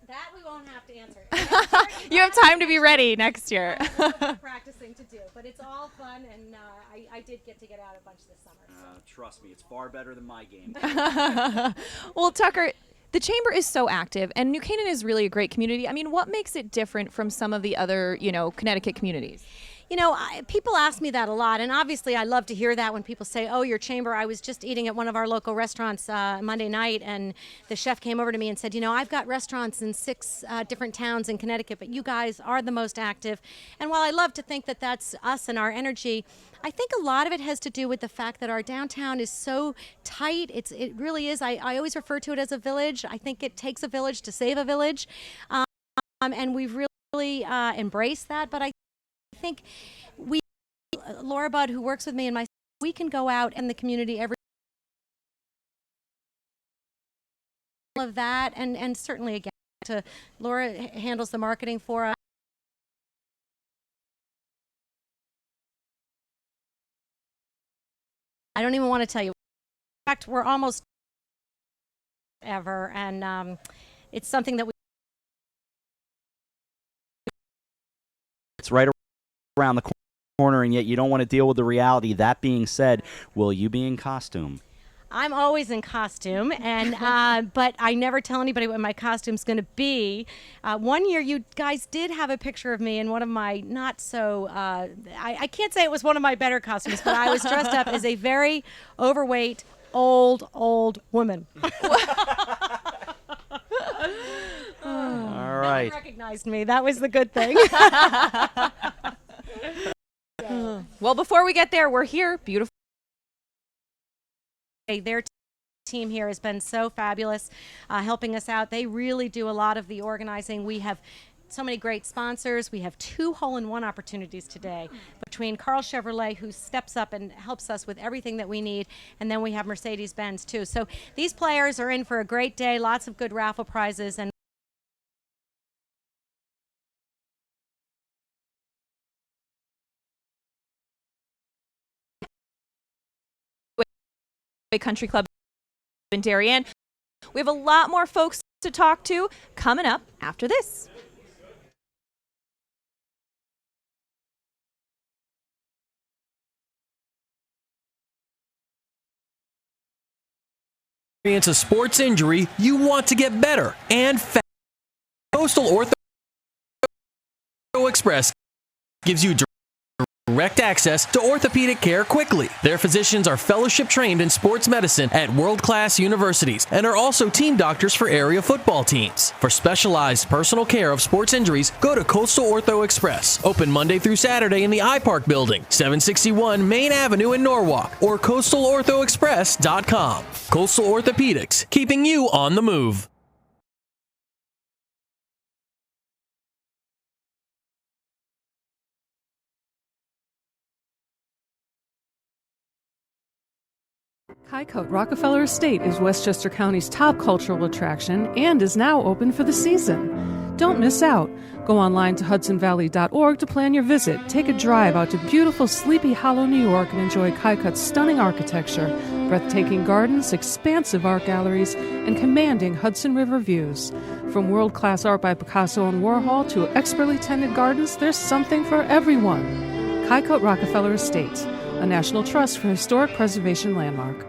That we won't have to answer. You have time to be ready next year. Practicing to do, but it's all fun, and I did get to get out a bunch this summer. So. Trust me, it's far better than my game. Well, Tucker, the Chamber is so active, and New Canaan is really a great community. I mean, what makes it different from some of the other, Connecticut communities? People ask me that a lot, and obviously I love to hear that when people say, oh, your chamber. I was just eating at one of our local restaurants Monday night, and the chef came over to me and said, I've got restaurants in 6 different towns in Connecticut, but you guys are the most active. And while I love to think that that's us and our energy, I think a lot of it has to do with the fact that our downtown is so tight. It really is. I always refer to it as a village. I think it takes a village to save a village, and we've really embraced that. But I think Laura Budd, who works with me and myself, we can go out in the community every of that, and certainly again, Laura handles the marketing for us. I don't even want to tell you. In fact, we're almost ever, and it's something that we. It's right around the corner, and yet you don't want to deal with the reality. That being said, will you be in costume? I'm always in costume, and but I never tell anybody what my costume's going to be. One year, you guys did have a picture of me in one of my not so. I can't say it was one of my better costumes, but I was dressed up as a very overweight, old woman. All right. No one recognized me. That was the good thing. Well, before we get there, we're here. Beautiful. Their team here has been so fabulous, helping us out. They really do a lot of the organizing. We have so many great sponsors. We have 2 hole-in-one opportunities today between Carl Chevrolet, who steps up and helps us with everything that we need, and then we have Mercedes-Benz too. So these players are in for a great day, lots of good raffle prizes, and Woodway Country Club in Darien. We have a lot more folks to talk to coming up after this. Experience a sports injury, you want to get better and fast. Coastal Ortho Express gives you direct access to orthopedic care quickly. Their physicians are fellowship trained in sports medicine at world-class universities and are also team doctors for area football teams. For specialized personal care of sports injuries, go to Coastal Ortho Express. Open Monday through Saturday in the iPark building, 761 Main Avenue in Norwalk, or coastalorthoexpress.com. Coastal Orthopedics, keeping you on the move. Highcote Rockefeller Estate is Westchester County's top cultural attraction and is now open for the season. Don't miss out. Go online to hudsonvalley.org to plan your visit. Take a drive out to beautiful Sleepy Hollow, New York, and enjoy Highcote's stunning architecture, breathtaking gardens, expansive art galleries, and commanding Hudson River views. From world-class art by Picasso and Warhol to expertly tended gardens, there's something for everyone. Highcote Rockefeller Estate, a National Trust for Historic Preservation landmark.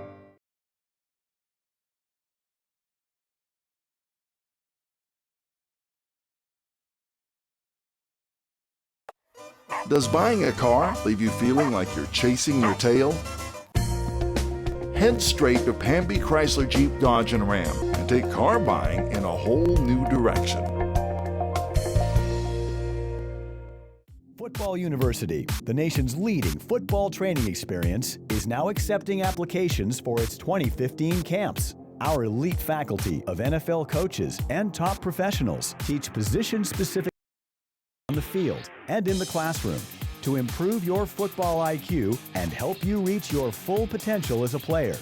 Does buying a car leave you feeling like you're chasing your tail? Head straight to Pamby Chrysler Jeep Dodge and Ram and take car buying in a whole new direction. Football University, the nation's leading football training experience, is now accepting applications for its 2015 camps. Our elite faculty of NFL coaches and top professionals teach position-specific on the field and in the classroom to improve your football IQ and help you reach your full potential as a player.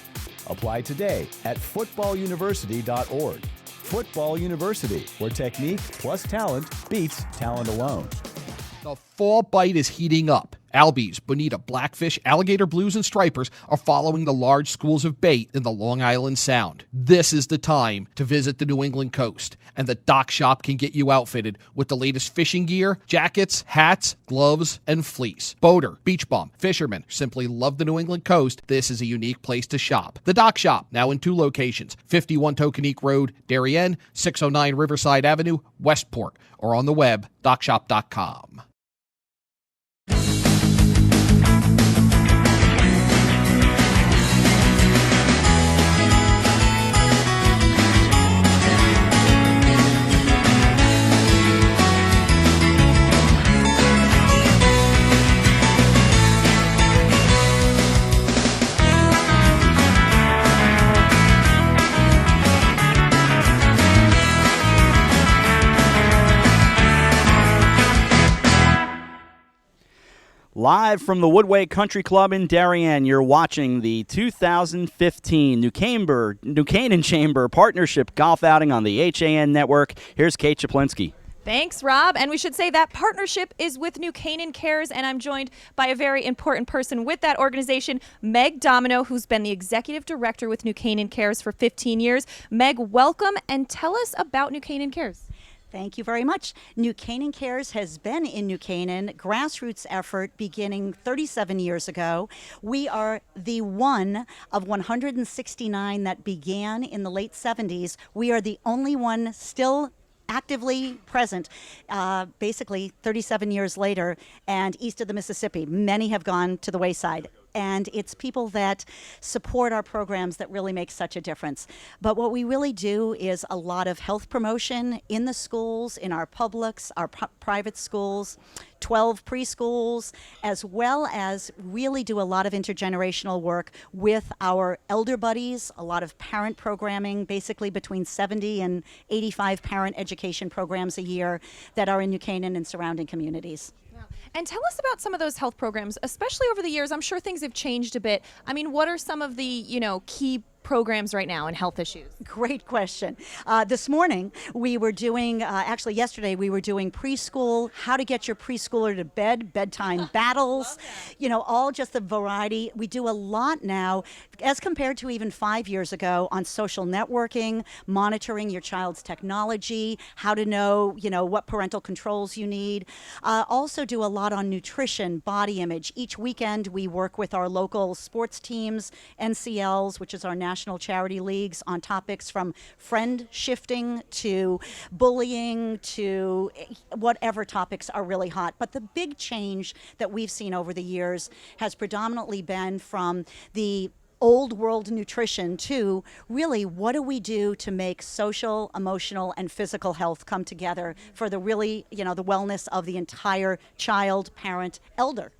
Apply today at footballuniversity.org. Football University, where technique plus talent beats talent alone. The fall bite is heating up. Albies, bonita, blackfish, alligator blues, and stripers are following the large schools of bait in the Long Island Sound. This is the time to visit the New England coast, and the Dock Shop can get you outfitted with the latest fishing gear, jackets, hats, gloves, and fleece. Boater, beach bum, fishermen simply love the New England coast. This is a unique place to shop. The Dock Shop, now in 2 locations, 51 Tokenique Road, Darien, 609 Riverside Avenue, Westport, or on the web, dockshop.com. Live from the Woodway Country Club in Darien, you're watching the 2015 New Canaan Chamber Partnership Golf Outing on the HAN Network. Here's Kate Chaplinsky. Thanks, Rob. And we should say that partnership is with New Canaan Cares, and I'm joined by a very important person with that organization, Meg Domino, who's been the executive director with New Canaan Cares for 15 years. Meg, welcome, and tell us about New Canaan Cares. Thank you very much. New Canaan Cares has been in New Canaan, grassroots effort beginning 37 years ago. We are the one of 169 that began in the late 70s. We are the only one still actively present, basically 37 years later, and east of the Mississippi. Many have gone to the wayside. And it's people that support our programs that really make such a difference. But what we really do is a lot of health promotion in the schools, in our publics, our private schools, 12 preschools, as well as really do a lot of intergenerational work with our elder buddies, a lot of parent programming, basically between 70 and 85 parent education programs a year that are in New Canaan and surrounding communities. And tell us about some of those health programs, especially over the years. I'm sure things have changed a bit. I mean, what are some of the, key programs right now in health issues? Great question. This morning we were doing, actually yesterday we were doing preschool, how to get your preschooler to bed, bedtime battles, all just the variety. We do a lot now as compared to even 5 years ago on social networking, monitoring your child's technology, how to know, what parental controls you need. Also do a lot on nutrition, body image. Each weekend we work with our local sports teams, NCLs, which is our national charity leagues, on topics from friend shifting to bullying to whatever topics are really hot. But the big change that we've seen over the years has predominantly been from the old world nutrition to really what do we do to make social, emotional, and physical health come together for the really, the wellness of the entire child, parent, elder.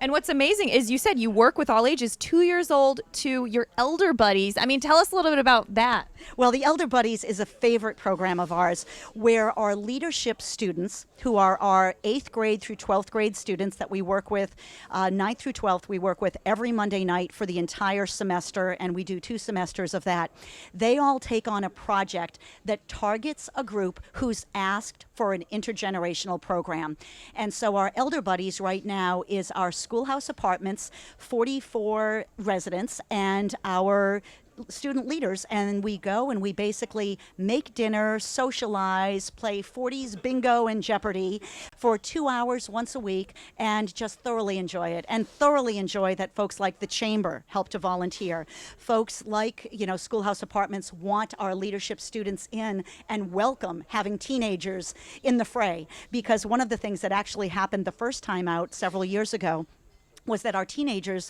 And what's amazing is you said you work with all ages, 2 years old to your elder buddies. I mean, tell us a little bit about that. Well, the Elder Buddies is a favorite program of ours where our leadership students, who are our 8th grade through 12th grade students that we work with, 9th through 12th, we work with every Monday night for the entire semester, and we do 2 semesters of that. They all take on a project that targets a group who's asked for an intergenerational program. And so our Elder Buddies right now is our schoolhouse apartments, 44 residents, and our student leaders, and we go and we basically make dinner, socialize, play 40s bingo and Jeopardy for 2 hours once a week, and just thoroughly enjoy it. And thoroughly enjoy that folks like the Chamber help to volunteer. Folks like, Schoolhouse Apartments want our leadership students in and welcome having teenagers in the fray. Because one of the things that actually happened the first time out several years ago was that our teenagers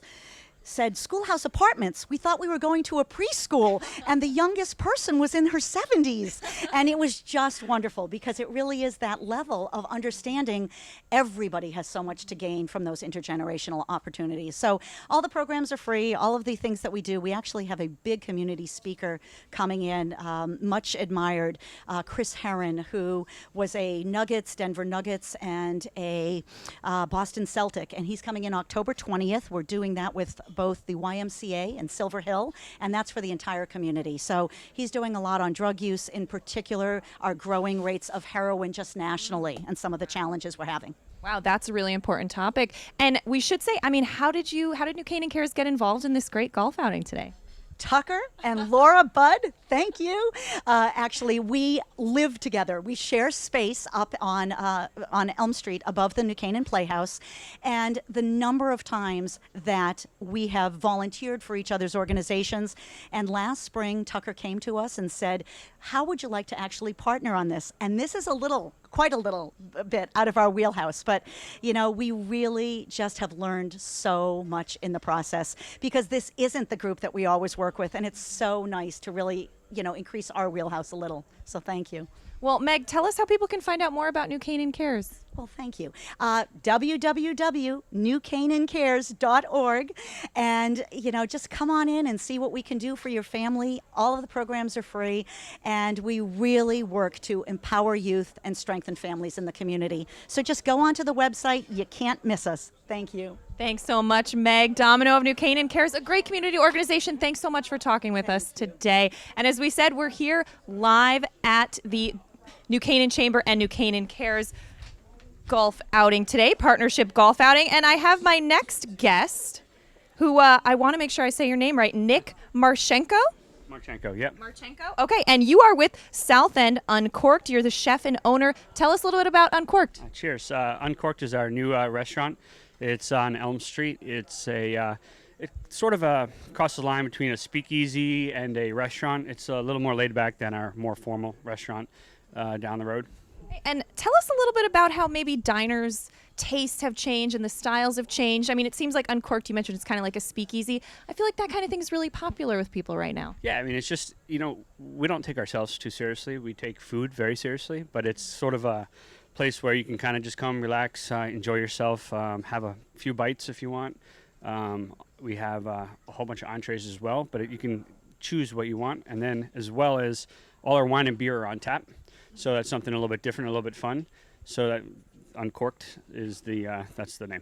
said, Schoolhouse Apartments, we thought we were going to a preschool, and the youngest person was in her 70s. And it was just wonderful because it really is that level of understanding everybody has so much to gain from those intergenerational opportunities. So all the programs are free, all of the things that we do. We actually have a big community speaker coming in, much admired, Chris Herron, who was a Denver Nuggets, and a Boston Celtic. And he's coming in October 20th. We're doing that with both the YMCA and Silver Hill, and that's for the entire community. So he's doing a lot on drug use, in particular our growing rates of heroin just nationally and some of the challenges we're having. Wow, that's a really important topic. And we should say, how did New Canaan Cares get involved in this great golf outing today? Tucker and Laura Budd, thank you. Actually, we live together. We share space up on Elm Street above the New Canaan Playhouse. And the number of times that we have volunteered for each other's organizations. And last spring, Tucker came to us and said, how would you like to actually partner on this? And this is quite a little bit out of our wheelhouse, but we really just have learned so much in the process, because this isn't the group that we always work with, and it's so nice to really increase our wheelhouse a little. So thank you. Well, Meg, tell us how people can find out more about New Canaan Cares. Well, thank you. www.newcanaancares.org. And, just come on in and see what we can do for your family. All of the programs are free. And we really work to empower youth and strengthen families in the community. So just go onto the website. You can't miss us. Thank you. Thanks so much, Meg Domino of New Canaan Cares, a great community organization. Thanks so much for talking with us today. And as we said, we're here live at the New Canaan Chamber and New Canaan Cares golf outing today, partnership golf outing. And I have my next guest, who I want to make sure I say your name right, Nick Marchenko. Marchenko, yep. Marchenko. Okay, and you are with South End Uncorked. You're the chef and owner. Tell us a little bit about Uncorked. Cheers. Uncorked is our new restaurant. It's on Elm Street. It's it sort of crosses the line between a speakeasy and a restaurant. It's a little more laid back than our more formal restaurant down the road. And tell us a little bit about how maybe diners' tastes have changed and the styles have changed. It seems like Uncorked, you mentioned it's kind of like a speakeasy. I feel like that kind of thing is really popular with people right now. Yeah, it's just, we don't take ourselves too seriously. We take food very seriously, but it's sort of a place where you can kind of just come, relax, enjoy yourself, have a few bites if you want. We have a whole bunch of entrees as well, but you can choose what you want. And then as well as all our wine and beer are on tap. So that's something a little bit different, a little bit fun. So that Uncorked is that's the name.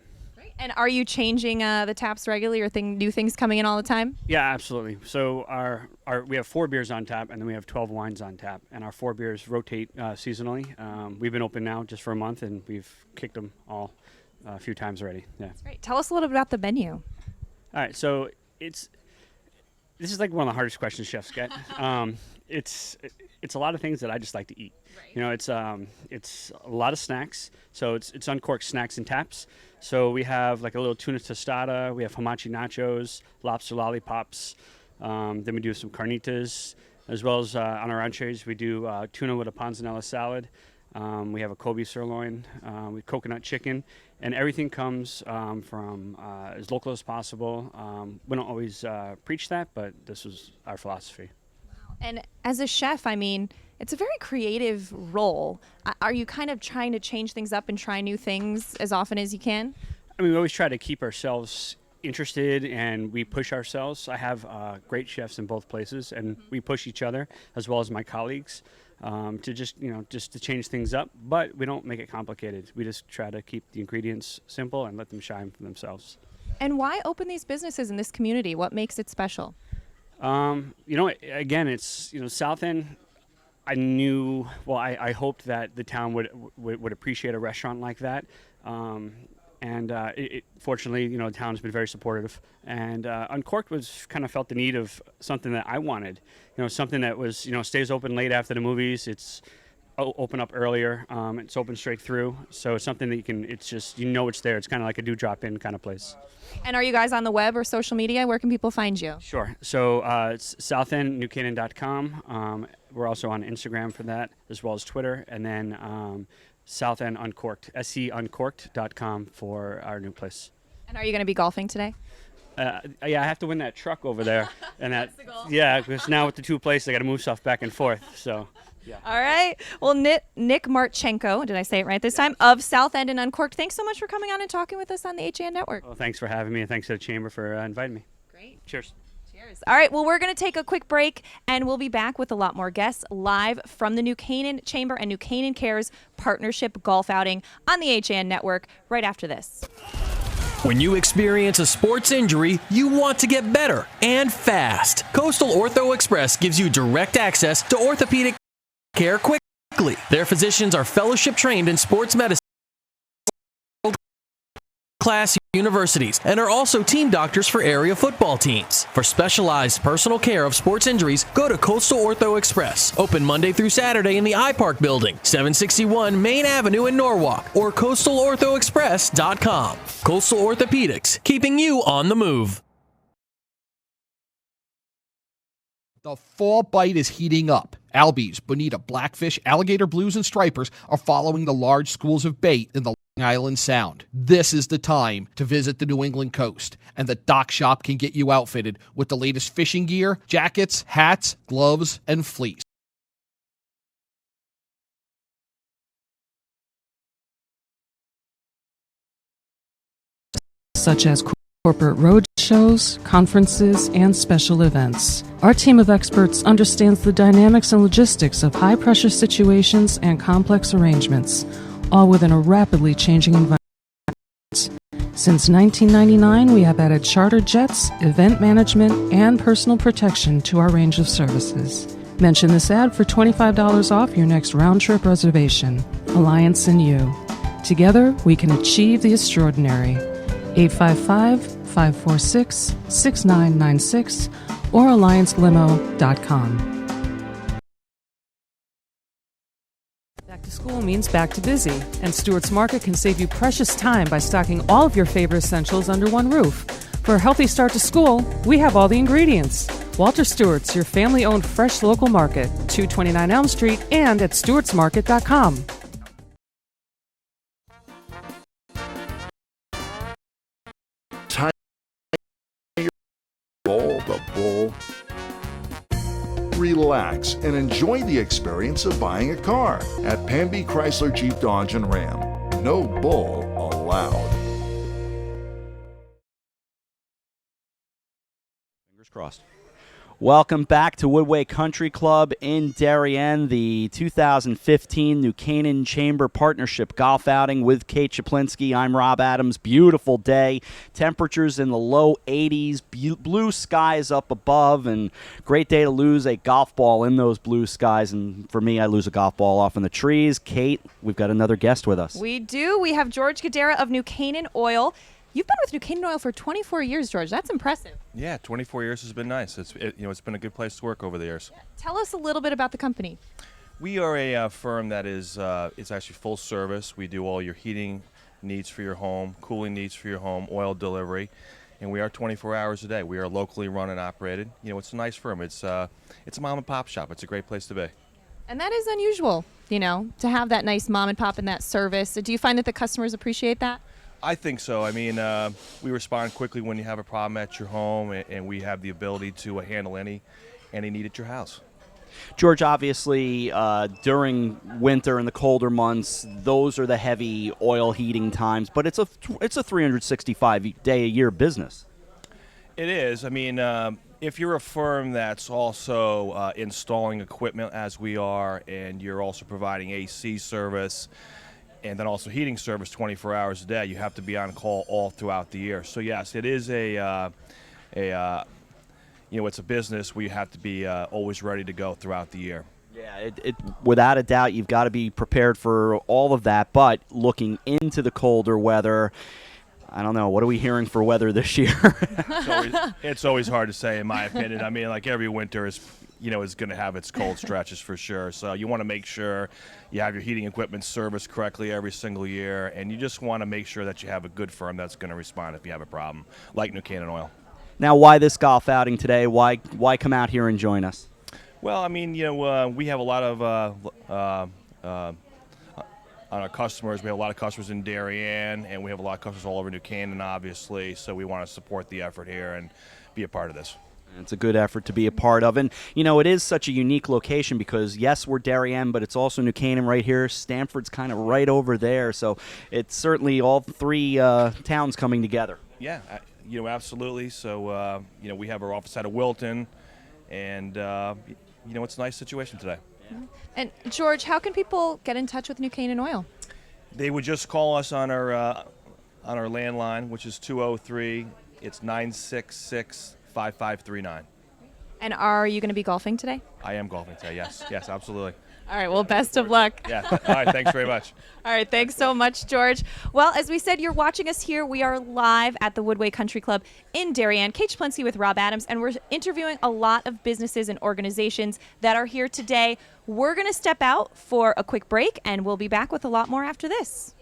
And are you changing the taps regularly, or new things coming in all the time? Yeah, absolutely. So we have 4 beers on tap, and then we have 12 wines on tap, and our 4 beers rotate seasonally. We've been open now just for a month, and we've kicked them all a few times already. Yeah. That's great. Tell us a little bit about the menu. All right, so this is like one of the hardest questions chefs get. It's a lot of things that I just like to eat. Right. You know, it's a lot of snacks. So it's Uncorked snacks and taps. So we have like a little tuna tostada. We have hamachi nachos, lobster lollipops. Then we do some carnitas, as well as on our entrees we do tuna with a panzanella salad. We have a Kobe sirloin with coconut chicken, and everything comes from as local as possible. We don't always preach that, but this is our philosophy. And as a chef, I mean, it's a very creative role. Are you kind of trying to change things up and try new things as often as you can? I mean, we always try to keep ourselves interested, and we push ourselves. I have great chefs in both places, and we push each other as well as my colleagues to just to change things up. But we don't make it complicated. We just try to keep the ingredients simple and let them shine for themselves. And why open these businesses in this community? What makes it special? Again, it's South End. I hoped that the town would appreciate a restaurant like that. Fortunately, the town's been very supportive. And Uncorked kind of felt the need of something that I wanted. Something that was, stays open late after the movies. It's open up earlier. It's open straight through. So it's something that it's just, it's there. It's kind of like a drop-in kind of place. And are you guys on the web or social media? Where can people find you? Sure. So it's southendnewcanaan.com. We're also on Instagram for that, as well as Twitter. And then South End Uncorked, seuncorked.com for our new place. And are you going to be golfing today? Yeah, I have to win that truck over there. And that's the goal. Yeah, because now with the 2 places, I got to move stuff back and forth. So, yeah. All right. Well, Nick Marchenko, did I say it right this time, of South End and Uncorked, thanks so much for coming on and talking with us on the HAN Network. Well, thanks for having me, and thanks to the Chamber for inviting me. Great. Cheers. All right, well, we're going to take a quick break, and we'll be back with a lot more guests live from the New Canaan Chamber and New Canaan Cares Partnership Golf Outing on the HAN Network right after this. When you experience a sports injury, you want to get better and fast. Coastal Ortho Express gives you direct access to orthopedic care quickly. Their physicians are fellowship trained in sports medicine class universities and are also team doctors for area football teams. For specialized personal care of sports injuries, go to Coastal Ortho Express. Open Monday through Saturday in the iPark building, 761 Main Avenue in Norwalk, or coastalorthoexpress.com. Coastal Orthopedics, keeping you on the move. The fall bite is heating up. Albies, bonita, blackfish, alligator blues, and stripers are following the large schools of bait in the Long Island Sound. This is the time to visit the New England coast, and the Dock Shop can get you outfitted with the latest fishing gear, jackets, hats, gloves, and fleece. Such as corporate road shows, conferences, and special events. Our team of experts understands the dynamics and logistics of high-pressure situations and complex arrangements, all within a rapidly changing environment. Since 1999, we have added charter jets, event management, and personal protection to our range of services. Mention this ad for $25 off your next round-trip reservation. Alliance and you. Together, we can achieve the extraordinary. 855-546-6996 or alliancelimo.com. Back to school means back to busy, and Stewart's Market can save you precious time by stocking all of your favorite essentials under one roof. For a healthy start to school, we have all the ingredients. Walter Stewart's, your family-owned fresh local market, 229 Elm Street and at stewartsmarket.com. The bull. Relax and enjoy the experience of buying a car at Pamby Chrysler Jeep Dodge and Ram. No bull allowed. Fingers crossed. Welcome back to Woodway Country Club in Darien, the 2015 New Canaan Chamber Partnership Golf Outing with Kate Chaplinsky. I'm Rob Adams. Beautiful day. Temperatures in the low 80s. Blue skies up above, and great day to lose a golf ball in those blue skies. And for me, I lose a golf ball off in the trees. Kate, we've got another guest with us. We do. We have George Gadera of New Canaan Oil. You've been with New Canaan Oil for 24 years, George. That's impressive. Yeah, 24 years has been nice. It's been a good place to work over the years. Tell us a little bit about the company. We are a firm that is it's actually full service. We do all your heating needs for your home, cooling needs for your home, oil delivery, and we are 24 hours a day. We are locally run and operated. It's a nice firm. It's a mom and pop shop. It's a great place to be. And that is unusual, to have that nice mom and pop and that service. Do you find that the customers appreciate that? I think so. I mean, we respond quickly when you have a problem at your home, and we have the ability to handle any need at your house. George, obviously, during winter and the colder months, those are the heavy oil heating times. But it's a 365-day-a-year business. It is. I mean, if you're a firm that's also installing equipment as we are, and you're also providing AC service, and then also heating service 24 hours a day, you have to be on call all throughout the year. So yes, it is it's a business where you have to be always ready to go throughout the year. Yeah, without a doubt, you've got to be prepared for all of that. But looking into the colder weather, I don't know. What are we hearing for weather this year? It's always hard to say, in my opinion. I mean, like every winter is going to have its cold stretches for sure. So you want to make sure you have your heating equipment serviced correctly every single year, and you just want to make sure that you have a good firm that's going to respond if you have a problem, like New Canaan Oil. Now, why this golf outing today? Why come out here and join us? Well, I mean, we have a lot of on our customers. We have a lot of customers in Darien, and we have a lot of customers all over New Canaan, obviously. So we want to support the effort here and be a part of this. It's a good effort to be a part of. And, it is such a unique location because, yes, we're Darien, but it's also New Canaan right here. Stamford's kind of right over there. So it's certainly all three towns coming together. Yeah, absolutely. So, we have our office out of Wilton, and, it's a nice situation today. And, George, how can people get in touch with New Canaan Oil? They would just call us on our landline, which is 203. It's 966-5539. And are you going to be golfing today? I am golfing today, yes. Yes, absolutely. All right, well, best of luck. Yeah, all right, thanks very much. All right, thanks so much, George. Well, as we said, you're watching us here. We are live at the Woodway Country Club in Darien. Kate Chaplinsky with Rob Adams, and we're interviewing a lot of businesses and organizations that are here today. We're going to step out for a quick break, and we'll be back with a lot more after this.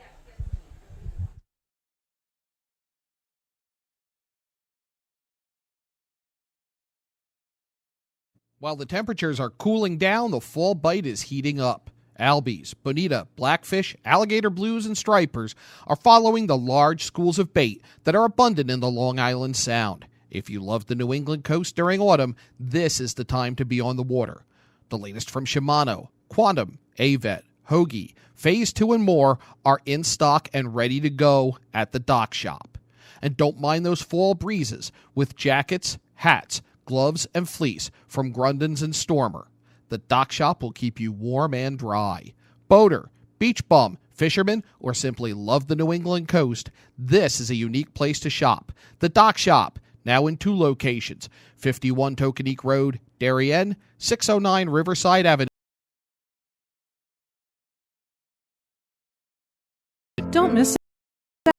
While the temperatures are cooling down, the fall bite is heating up. Albies, bonita, blackfish, alligator blues, and stripers are following the large schools of bait that are abundant in the Long Island Sound. If you love the New England coast during autumn, this is the time to be on the water. The latest from Shimano, Quantum, Avet, Hoagie, Phase 2, and more are in stock and ready to go at the dock shop. And don't mind those fall breezes with jackets, hats, gloves, and fleece from Grundens and Stormer. The dock shop will keep you warm and dry. Boater, beach bum, fisherman, or simply love the New England coast, this is a unique place to shop. The dock shop, now in 2 locations, 51 Tokenique Road, Darien, 609 Riverside Avenue. Don't miss it.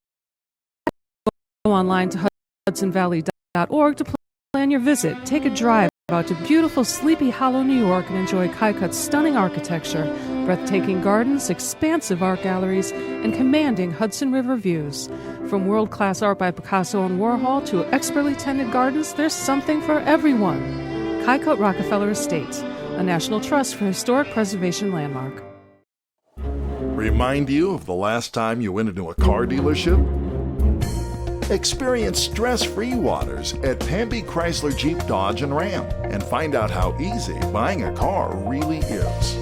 Go online to hudsonvalley.org to plan your visit. Take a drive out to beautiful Sleepy Hollow, New York, and enjoy Kycut's stunning architecture, breathtaking gardens, expansive art galleries, and commanding Hudson River views. From world-class art by Picasso and Warhol to expertly tended gardens, there's something for everyone. Kycut Rockefeller Estates, a National Trust for Historic Preservation landmark. Remind you of the last time you went into a car dealership? Experience stress-free waters at Pamby Chrysler Jeep Dodge and Ram and find out how easy buying a car really is.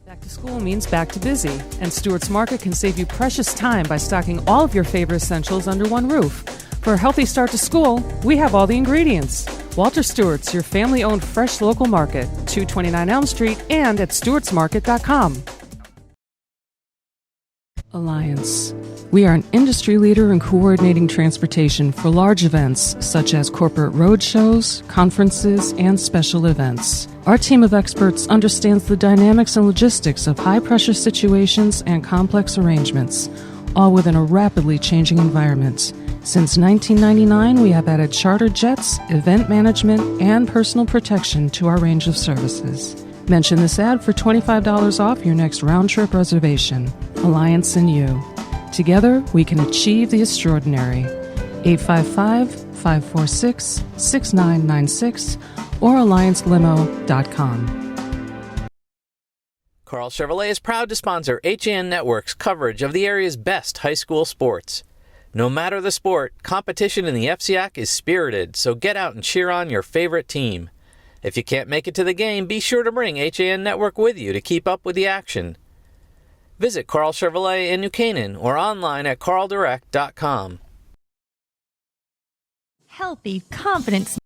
Back to school means back to busy, and Stewart's Market can save you precious time by stocking all of your favorite essentials under one roof. For a healthy start to school, we have all the ingredients. Walter Stewart's, your family-owned fresh local market, 229 Elm Street and at stewartsmarket.com. Alliance. We are an industry leader in coordinating transportation for large events such as corporate road shows, conferences, and special events. Our team of experts understands the dynamics and logistics of high-pressure situations and complex arrangements, all within a rapidly changing environment. Since 1999, we have added charter jets, event management, and personal protection to our range of services. Mention this ad for $25 off your next round-trip reservation. Alliance and you. Together, we can achieve the extraordinary. 855-546-6996 or alliancelimo.com. Carl Chevrolet is proud to sponsor HAN Network's coverage of the area's best high school sports. No matter the sport, competition in the FCIAC is spirited, so get out and cheer on your favorite team. If you can't make it to the game, be sure to bring HAN Network with you to keep up with the action. Visit Carl Chevrolet in New Canaan or online at carldirect.com. Healthy, confident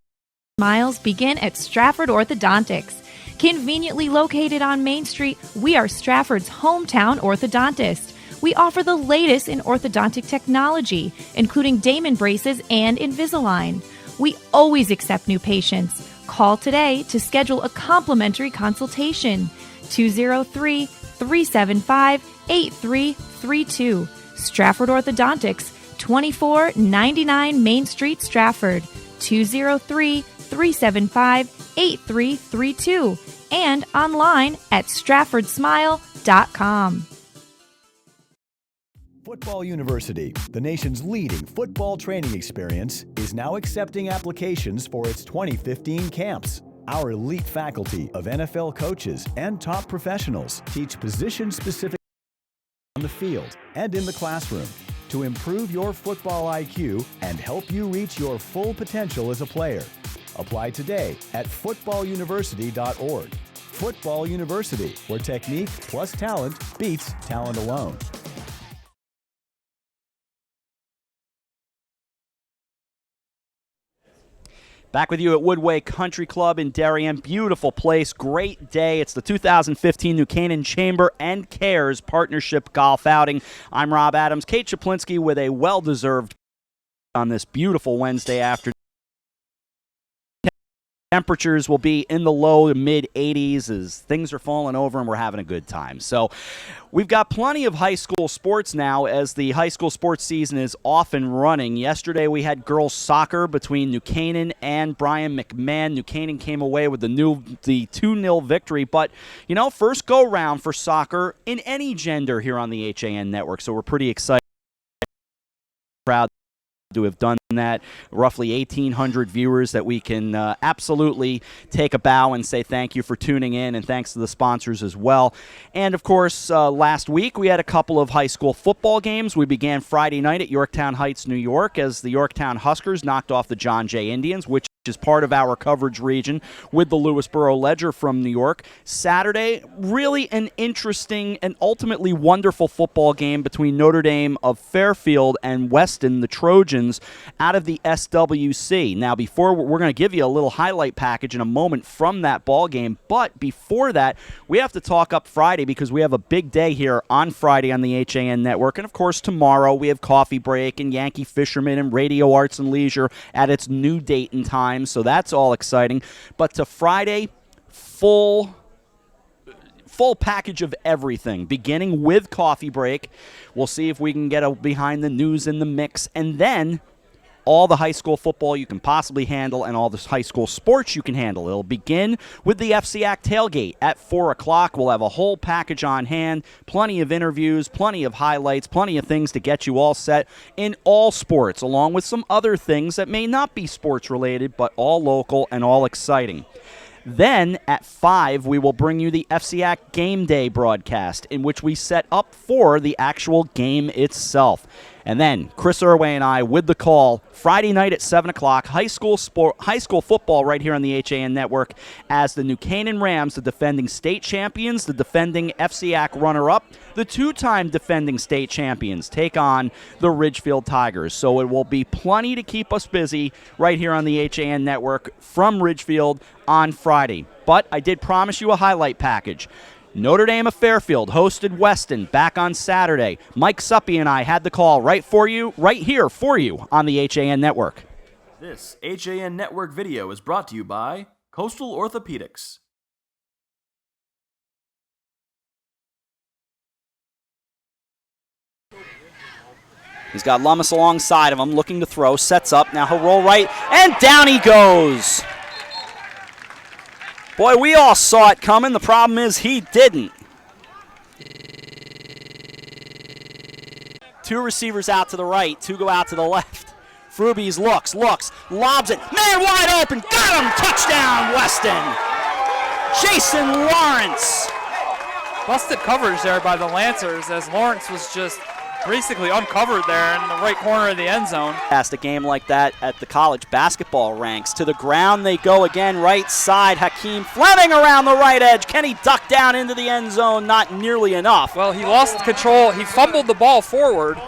smiles begin at Stratford Orthodontics. Conveniently located on Main Street, we are Stratford's hometown orthodontist. We offer the latest in orthodontic technology, including Damon braces and Invisalign. We always accept new patients. Call today to schedule a complimentary consultation. 203-375-8332. Stratford Orthodontics, 2499 Main Street, Stratford. 203-375-8332. And online at stratfordsmile.com. Football University, the nation's leading football training experience, is now accepting applications for its 2015 camps. Our elite faculty of NFL coaches and top professionals teach position-specific on the field and in the classroom to improve your football IQ and help you reach your full potential as a player. Apply today at footballuniversity.org. Football University, where technique plus talent beats talent alone. Back with you at Woodway Country Club in Darien. Beautiful place, great day. It's the 2015 New Canaan Chamber and Cares Partnership Golf Outing. I'm Rob Adams. Kate Chaplinsky with a well-deserved on this beautiful Wednesday afternoon. Temperatures will be in the low to mid-80s as things are falling over and we're having a good time. So we've got plenty of high school sports now as the high school sports season is off and running. Yesterday we had girls soccer between New Canaan and Brian McMahon. New Canaan came away with the 2-0 victory. But, you know, first go-round for soccer in any gender here on the HAN Network. So we're pretty excited. Proud to have done that. Roughly 1,800 viewers that we can absolutely take a bow and say thank you for tuning in, and thanks to the sponsors as well. And, of course, last week we had a couple of high school football games. We began Friday night at Yorktown Heights, New York, as the Yorktown Huskers knocked off the John Jay Indians, which is part of our coverage region with the Lewisboro Ledger from New York. Saturday, really an interesting and ultimately wonderful football game between Notre Dame of Fairfield and Weston, the Trojans, out of the SWC. Now, before we're going to give you a little highlight package in a moment from that ball game, but before that, we have to talk up Friday because we have a big day here on Friday on the HAN Network. And, of course, tomorrow we have Coffee Break and Yankee Fisherman and Radio Arts and Leisure at its new date and time. So that's all exciting. But to Friday, full package of everything, beginning with Coffee Break. We'll see if we can get behind the news in the mix. And then all the high school football you can possibly handle and all the high school sports you can handle. It'll begin with the FCIAC tailgate at 4 o'clock. We'll have a whole package on hand, plenty of interviews, plenty of highlights, plenty of things to get you all set in all sports, along with some other things that may not be sports related, but all local and all exciting. Then at 5, we will bring you the FCIAC Game Day broadcast, in which we set up for the actual game itself. And then Chris Irway and I with the call Friday night at 7 o'clock, high school football right here on the HAN Network as the New Canaan Rams, the defending state champions, the defending FCAC runner-up, the two-time defending state champions, take on the Ridgefield Tigers. So it will be plenty to keep us busy right here on the HAN Network from Ridgefield on Friday. But I did promise you a highlight package. Notre Dame of Fairfield hosted Weston back on Saturday. Mike Suppy and I had the call right here for you on the HAN Network. This HAN Network video is brought to you by Coastal Orthopedics. He's got Lummis alongside of him, looking to throw, sets up, now he'll roll right, and down he goes. Boy, we all saw it coming. The problem is he didn't. Two receivers out to the right, two go out to the left. Frubies looks, lobs it. Man wide open, got him! Touchdown, Weston! Jason Lawrence. Busted coverage there by the Lancers as Lawrence was just basically uncovered there in the right corner of the end zone. Past a game like that at the college basketball ranks. To the ground they go again, right side. Hakeem Fleming around the right edge. Can he duck down into the end zone? Not nearly enough. Well, he lost control. He fumbled the ball forward.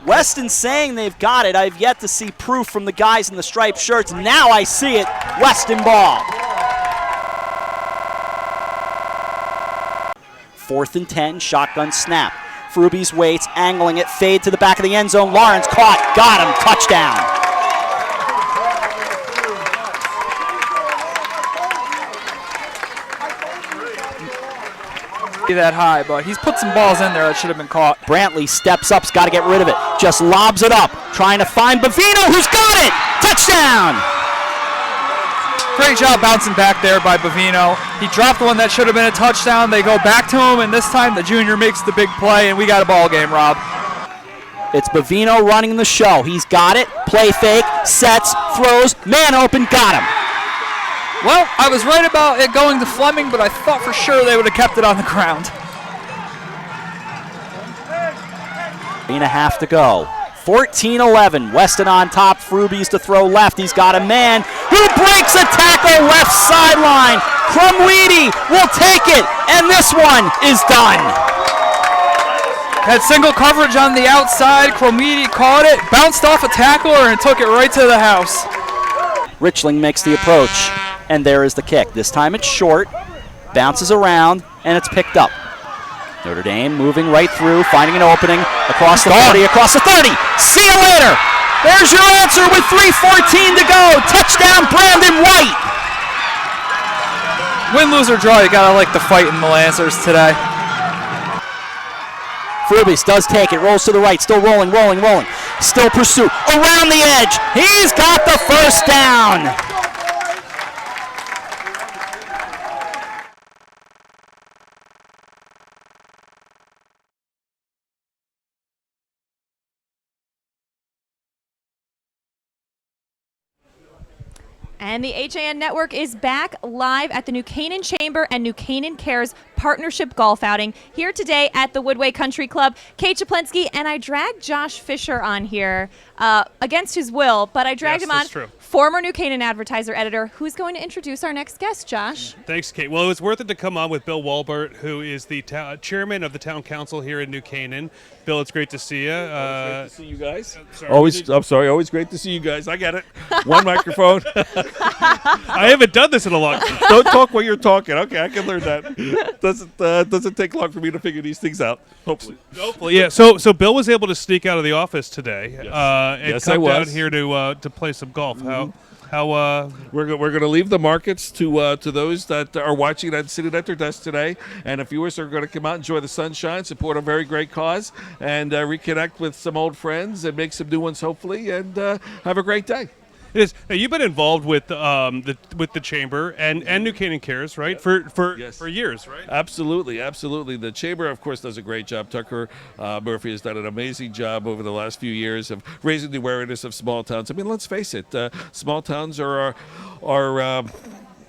Weston saying they've got it. I've yet to see proof from the guys in the striped shirts. Now I see it. Weston ball. 4th and 10, shotgun snap. Frubies waits, angling it, fade to the back of the end zone. Lawrence caught, got him, touchdown. That high, but he's put some balls in there that should have been caught. Brantley steps up, got to get rid of it. Just lobs it up, trying to find Bavino, who's got it! Touchdown! Great job bouncing back there by Bavino. He dropped one that should have been a touchdown. They go back to him, and this time the junior makes the big play, and we got a ball game, Rob. It's Bavino running the show. He's got it, play fake, sets, throws, man open, got him. Well, I was right about it going to Fleming, but I thought for sure they would have kept it on the ground. 3.5 to go. 14-11. Weston on top. Frubies to throw left. He's got a man who breaks a tackle left sideline. Crumweedy will take it, and this one is done. Had single coverage on the outside. Crumweedy caught it, bounced off a tackler, and took it right to the house. Richling makes the approach, and there is the kick. This time it's short, bounces around, and it's picked up. Notre Dame moving right through, finding an opening across the 40, across the 30. See you later. There's your answer with 3:14 to go. Touchdown, Brandon White. Win, lose, or draw, you gotta like the fight in the Lancers today. Frubies does take it, rolls to the right, still rolling. Still pursuit, around the edge. He's got the first down. And the HAN Network is back live at the New Canaan Chamber and New Canaan Cares Partnership Golf Outing here today at the Woodway Country Club. Kate Chaplinsky, and I dragged Josh Fisher on here against his will, but I dragged him on. True. Former New Canaan advertiser editor, who's going to introduce our next guest, Josh. Thanks, Kate. Well, it was worth it to come on with Bill Walbert, who is the chairman of the town council here in New Canaan. Bill, it's great to see you. Great to see you guys. Always great to see you guys. I get it. One microphone. I haven't done this in a long time. Don't talk while you're talking. Okay, I can learn that. Doesn't take long for me to figure these things out. Hopefully, yeah. So Bill was able to sneak out of the office today and come down here to play some golf. How we're going to leave the markets to those that are watching and sitting at their desks today, and the viewers are going to come out, enjoy the sunshine, support a very great cause, and reconnect with some old friends and make some new ones hopefully, and have a great day. It is. Now, you've been involved with the chamber and New Canaan Cares, right? For years, right? Absolutely. The chamber, of course, does a great job. Tucker Murphy has done an amazing job over the last few years of raising the awareness of small towns. I mean, let's face it, small towns are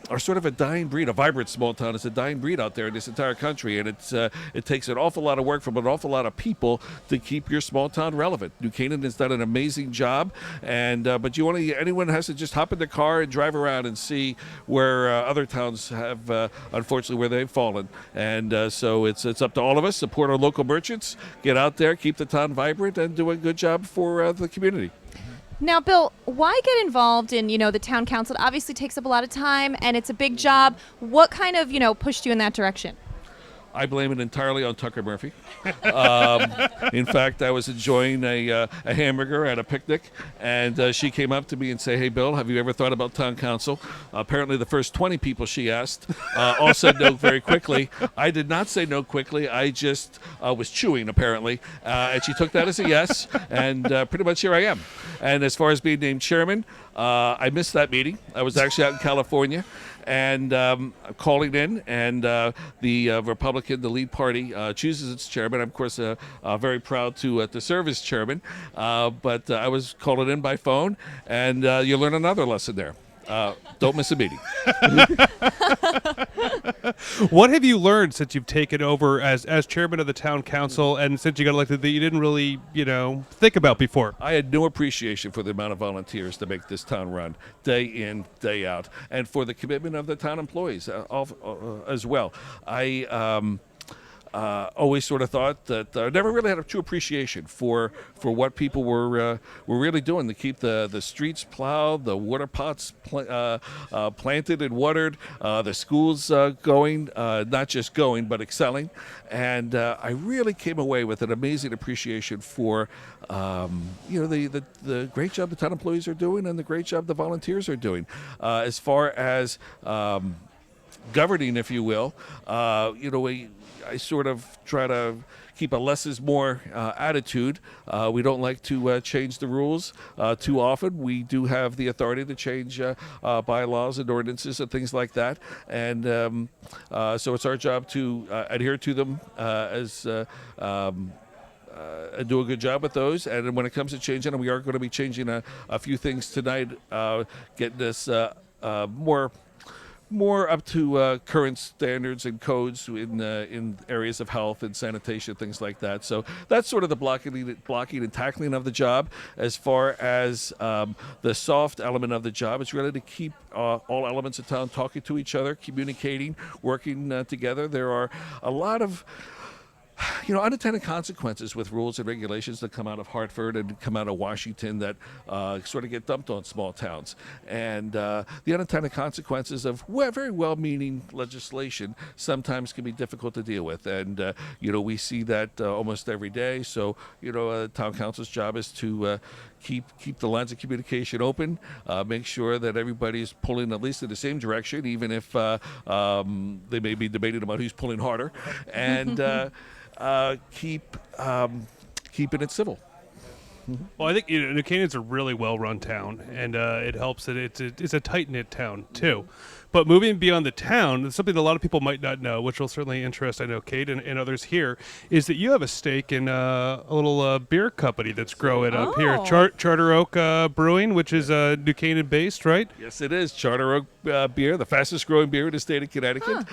are sort of a dying breed. A vibrant small town is a dying breed out there in this entire country, and it takes an awful lot of work from an awful lot of people to keep your small town relevant. New Canaan has done an amazing job, and but anyone has to just hop in the car and drive around and see where other towns have, unfortunately, where they've fallen. And so it's up to all of us. Support our local merchants, get out there, keep the town vibrant, and do a good job for the community. Now, Bill, why get involved in, the town council? It obviously takes up a lot of time, and it's a big job. What kind of, pushed you in that direction? I blame it entirely on Tucker Murphy. In fact, I was enjoying a hamburger at a picnic, and she came up to me and said, "Hey, Bill, have you ever thought about town council?" Apparently, the first 20 people she asked all said no very quickly. I did not say no quickly. I just was chewing, apparently, and she took that as a yes, and pretty much here I am. And as far as being named chairman, I missed that meeting. I was actually out in California. And calling in, and the Republican, the lead party, chooses its chairman. I'm, of course, very proud to serve as chairman, but I was called in by phone, and you learn another lesson there. Don't miss a meeting. What have you learned since you've taken over as chairman of the town council, and since you got elected, that you didn't really, think about before? I had no appreciation for the amount of volunteers to make this town run day in, day out, and for the commitment of the town employees as well. I always sort of thought that I never really had a true appreciation for what people were really doing to keep the streets plowed, the water pots planted and watered, the schools going, not just going but excelling, and I really came away with an amazing appreciation for the great job the town employees are doing and the great job the volunteers are doing. As far as governing, if you will, I sort of try to keep a less is more attitude. We don't like to change the rules too often. We do have the authority to change bylaws and ordinances and things like that. And so it's our job to adhere to them and do a good job with those. And when it comes to changing them, we are going to be changing a few things tonight, getting this more up to current standards and codes in areas of health and sanitation, things like that. So that's sort of the blocking and tackling of the job. As far as the soft element of the job, it's really to keep all elements of town talking to each other, communicating, working together. There are a lot of unintended consequences with rules and regulations that come out of Hartford and come out of Washington that sort of get dumped on small towns. And the unintended consequences of very well-meaning legislation sometimes can be difficult to deal with. And, we see that almost every day. So, town council's job is to keep the lines of communication open, make sure that everybody's pulling at least in the same direction, even if they may be debating about who's pulling harder, and keeping it civil. Well, I think New Canaan's a really well-run town, and it helps that it's a tight-knit town too. But moving beyond the town, something that a lot of people might not know, which will certainly interest, I know, Kate and others here, is that you have a stake in a little beer company that's growing up here, Charter Oak Brewing, which is New Canaan-based, right? Yes, it is. Charter Oak Beer, the fastest-growing beer in the state of Connecticut,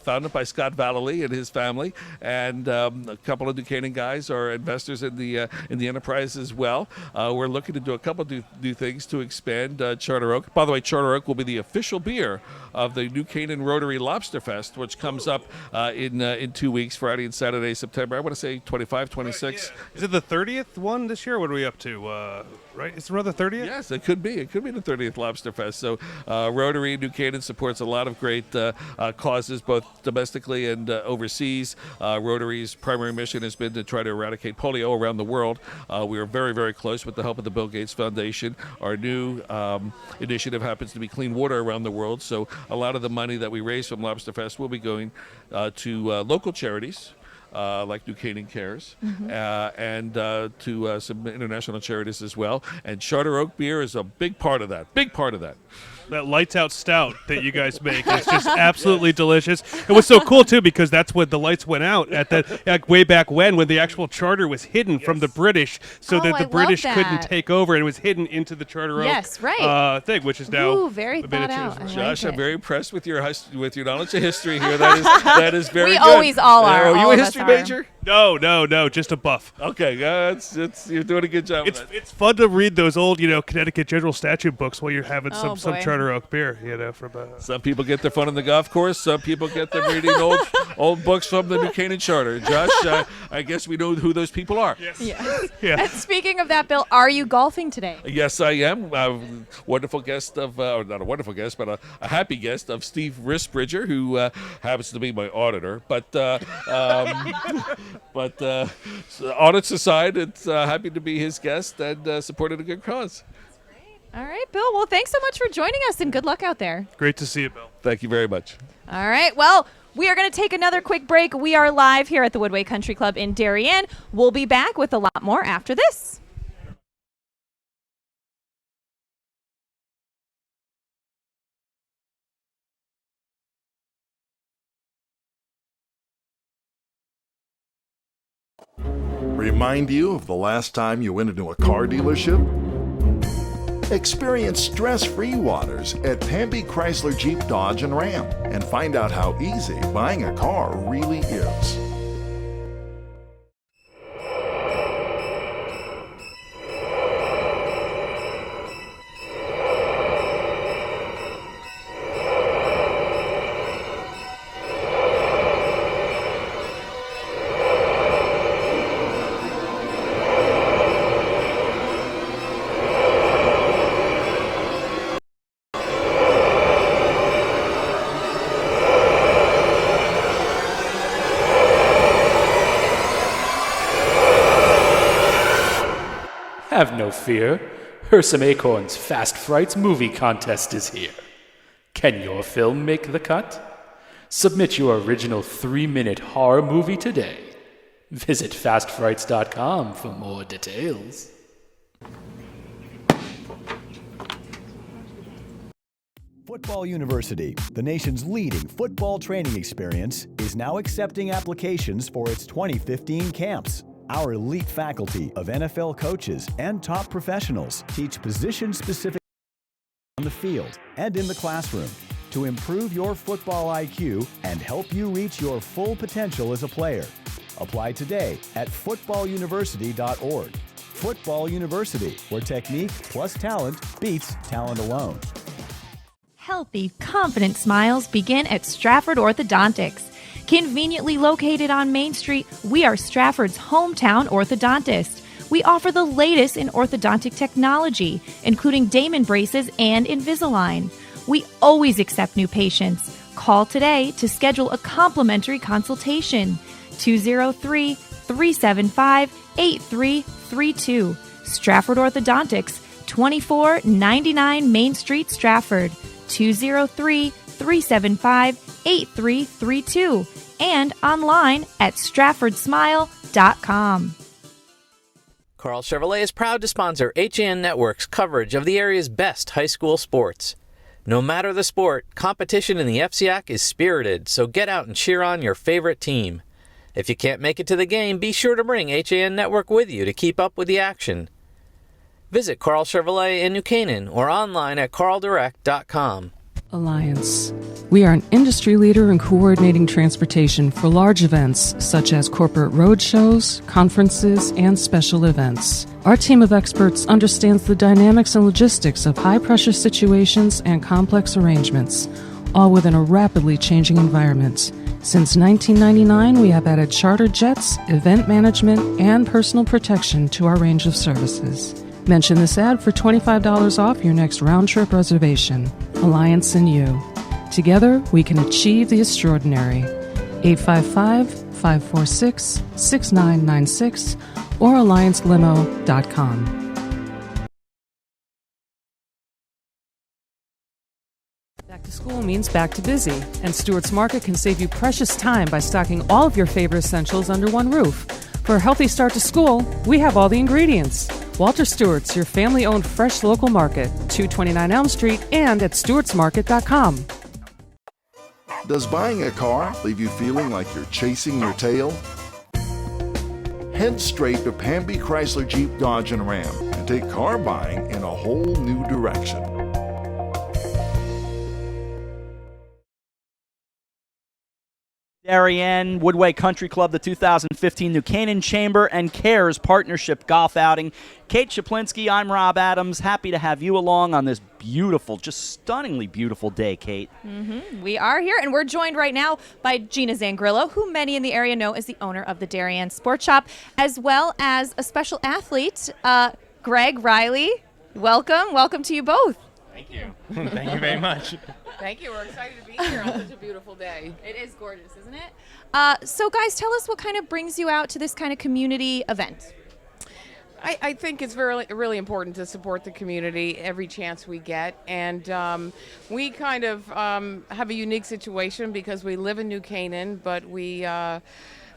founded by Scott Vallely and his family, and a couple of New Canaan guys are investors in the enterprise as well. We're looking to do a couple of new things to expand Charter Oak. By the way, Charter Oak will be the official beer of the New Canaan Rotary Lobster Fest, which comes up in 2 weeks, Friday and Saturday, September. I want to say 25, 26. Right, yeah. Is it the 30th one this year? What are we up to? Right? Is it around the 30th? Yes, it could be. It could be the 30th Lobster Fest. So Rotary New Canaan supports a lot of great causes, both domestically and overseas. Rotary's primary mission has been to try to eradicate polio around the world. We are very, very close with the help of the Bill Gates Foundation. Our new initiative happens to be clean water around the world. So a lot of the money that we raise from Lobster Fest will be going to local charities like New Canaan Cares, and to some international charities as well. And Charter Oak Beer is a big part of that. Big part of that. That lights out stout that you guys make is just absolutely delicious. It was so cool too because that's when the lights went out at that way back when the actual charter was hidden from the British, so that the British couldn't take over, and it was hidden into the Charter Oak thing, which is now very thought out. Josh, I'm very impressed with your knowledge of history here. That is very we good. always all are. Are you a history major? No, just a buff. Okay, you're doing a good job. It's fun to read those old, Connecticut General Statute books while you're having some Charter Oak beer, from. Some people get their fun on the golf course. Some people get them reading old books from the New Canaan Charter. Josh, I guess we know who those people are. Yes. Yeah. And speaking of that, Bill, are you golfing today? Yes, I am. Wonderful guest of, not a wonderful guest, but a happy guest of Steve Risbridger, who happens to be my auditor. But audits aside, it's happy to be his guest and supported a good cause. All right, Bill. Well, thanks so much for joining us, and good luck out there. Great to see you, Bill. Thank you very much. All right. Well, we are going to take another quick break. We are live here at the Woodway Country Club in Darien. We'll be back with a lot more after this. Remind you of the last time you went into a car dealership? Experience stress-free waters at Pamby Chrysler Jeep Dodge and Ram and find out how easy buying a car really is. Have no fear. Hersom Acorn's Fast Frights movie contest is here. Can your film make the cut? Submit your original 3-minute horror movie today. Visit fastfrights.com for more details. Football University, the nation's leading football training experience, is now accepting applications for its 2015 camps. Our elite faculty of NFL coaches and top professionals teach position-specific on the field and in the classroom to improve your football IQ and help you reach your full potential as a player. Apply today at footballuniversity.org. Football University, where technique plus talent beats talent alone. Healthy, confident smiles begin at Stratford Orthodontics. Conveniently located on Main Street, we are Stratford's hometown orthodontist. We offer the latest in orthodontic technology, including Damon braces and Invisalign. We always accept new patients. Call today to schedule a complimentary consultation. 203-375-8332. Stratford Orthodontics, 2499 Main Street, Stratford. 203-375-8332. And online at stratfordsmile.com. Carl Chevrolet is proud to sponsor HAN Network's coverage of the area's best high school sports. No matter the sport, competition in the FCIAC is spirited, so get out and cheer on your favorite team. If you can't make it to the game, be sure to bring HAN Network with you to keep up with the action. Visit Carl Chevrolet in New Canaan or online at carldirect.com. Alliance. We are an industry leader in coordinating transportation for large events such as corporate road shows, conferences, and special events. Our team of experts understands the dynamics and logistics of high-pressure situations and complex arrangements, all within a rapidly changing environment. Since 1999, we have added charter jets, event management, and personal protection to our range of services. Mention this ad for $25 off your next round-trip reservation. Alliance and you. Together, we can achieve the extraordinary. 855-546-6996 or alliancelimo.com. Back to school means back to busy, and Stewart's Market can save you precious time by stocking all of your favorite essentials under one roof. For a healthy start to school, we have all the ingredients. Walter Stewart's, your family-owned fresh local market, 229 Elm Street and at stewartsmarket.com. Does buying a car leave you feeling like you're chasing your tail? Head straight to Pamby Chrysler Jeep Dodge and Ram and take car buying in a whole new direction. Darien, Woodway Country Club, the 2015 New Canaan Chamber and Cares Partnership Golf Outing. Kate Shaplinski, I'm Rob Adams. Happy to have you along on this beautiful, just stunningly beautiful day, Kate. We are here, and we're joined right now by Gina Zangrillo, who many in the area know as the owner of the Darien Sports Shop, as well as a special athlete, Greg Riley. Welcome to you both. Thank you. Thank you very much. Thank you. We're excited to be here on such a beautiful day. It is gorgeous, isn't it? So, guys, tell us what kind of brings you out to this kind of community event. I think it's really important to support the community every chance we get. And we kind of have a unique situation because we live in New Canaan, but we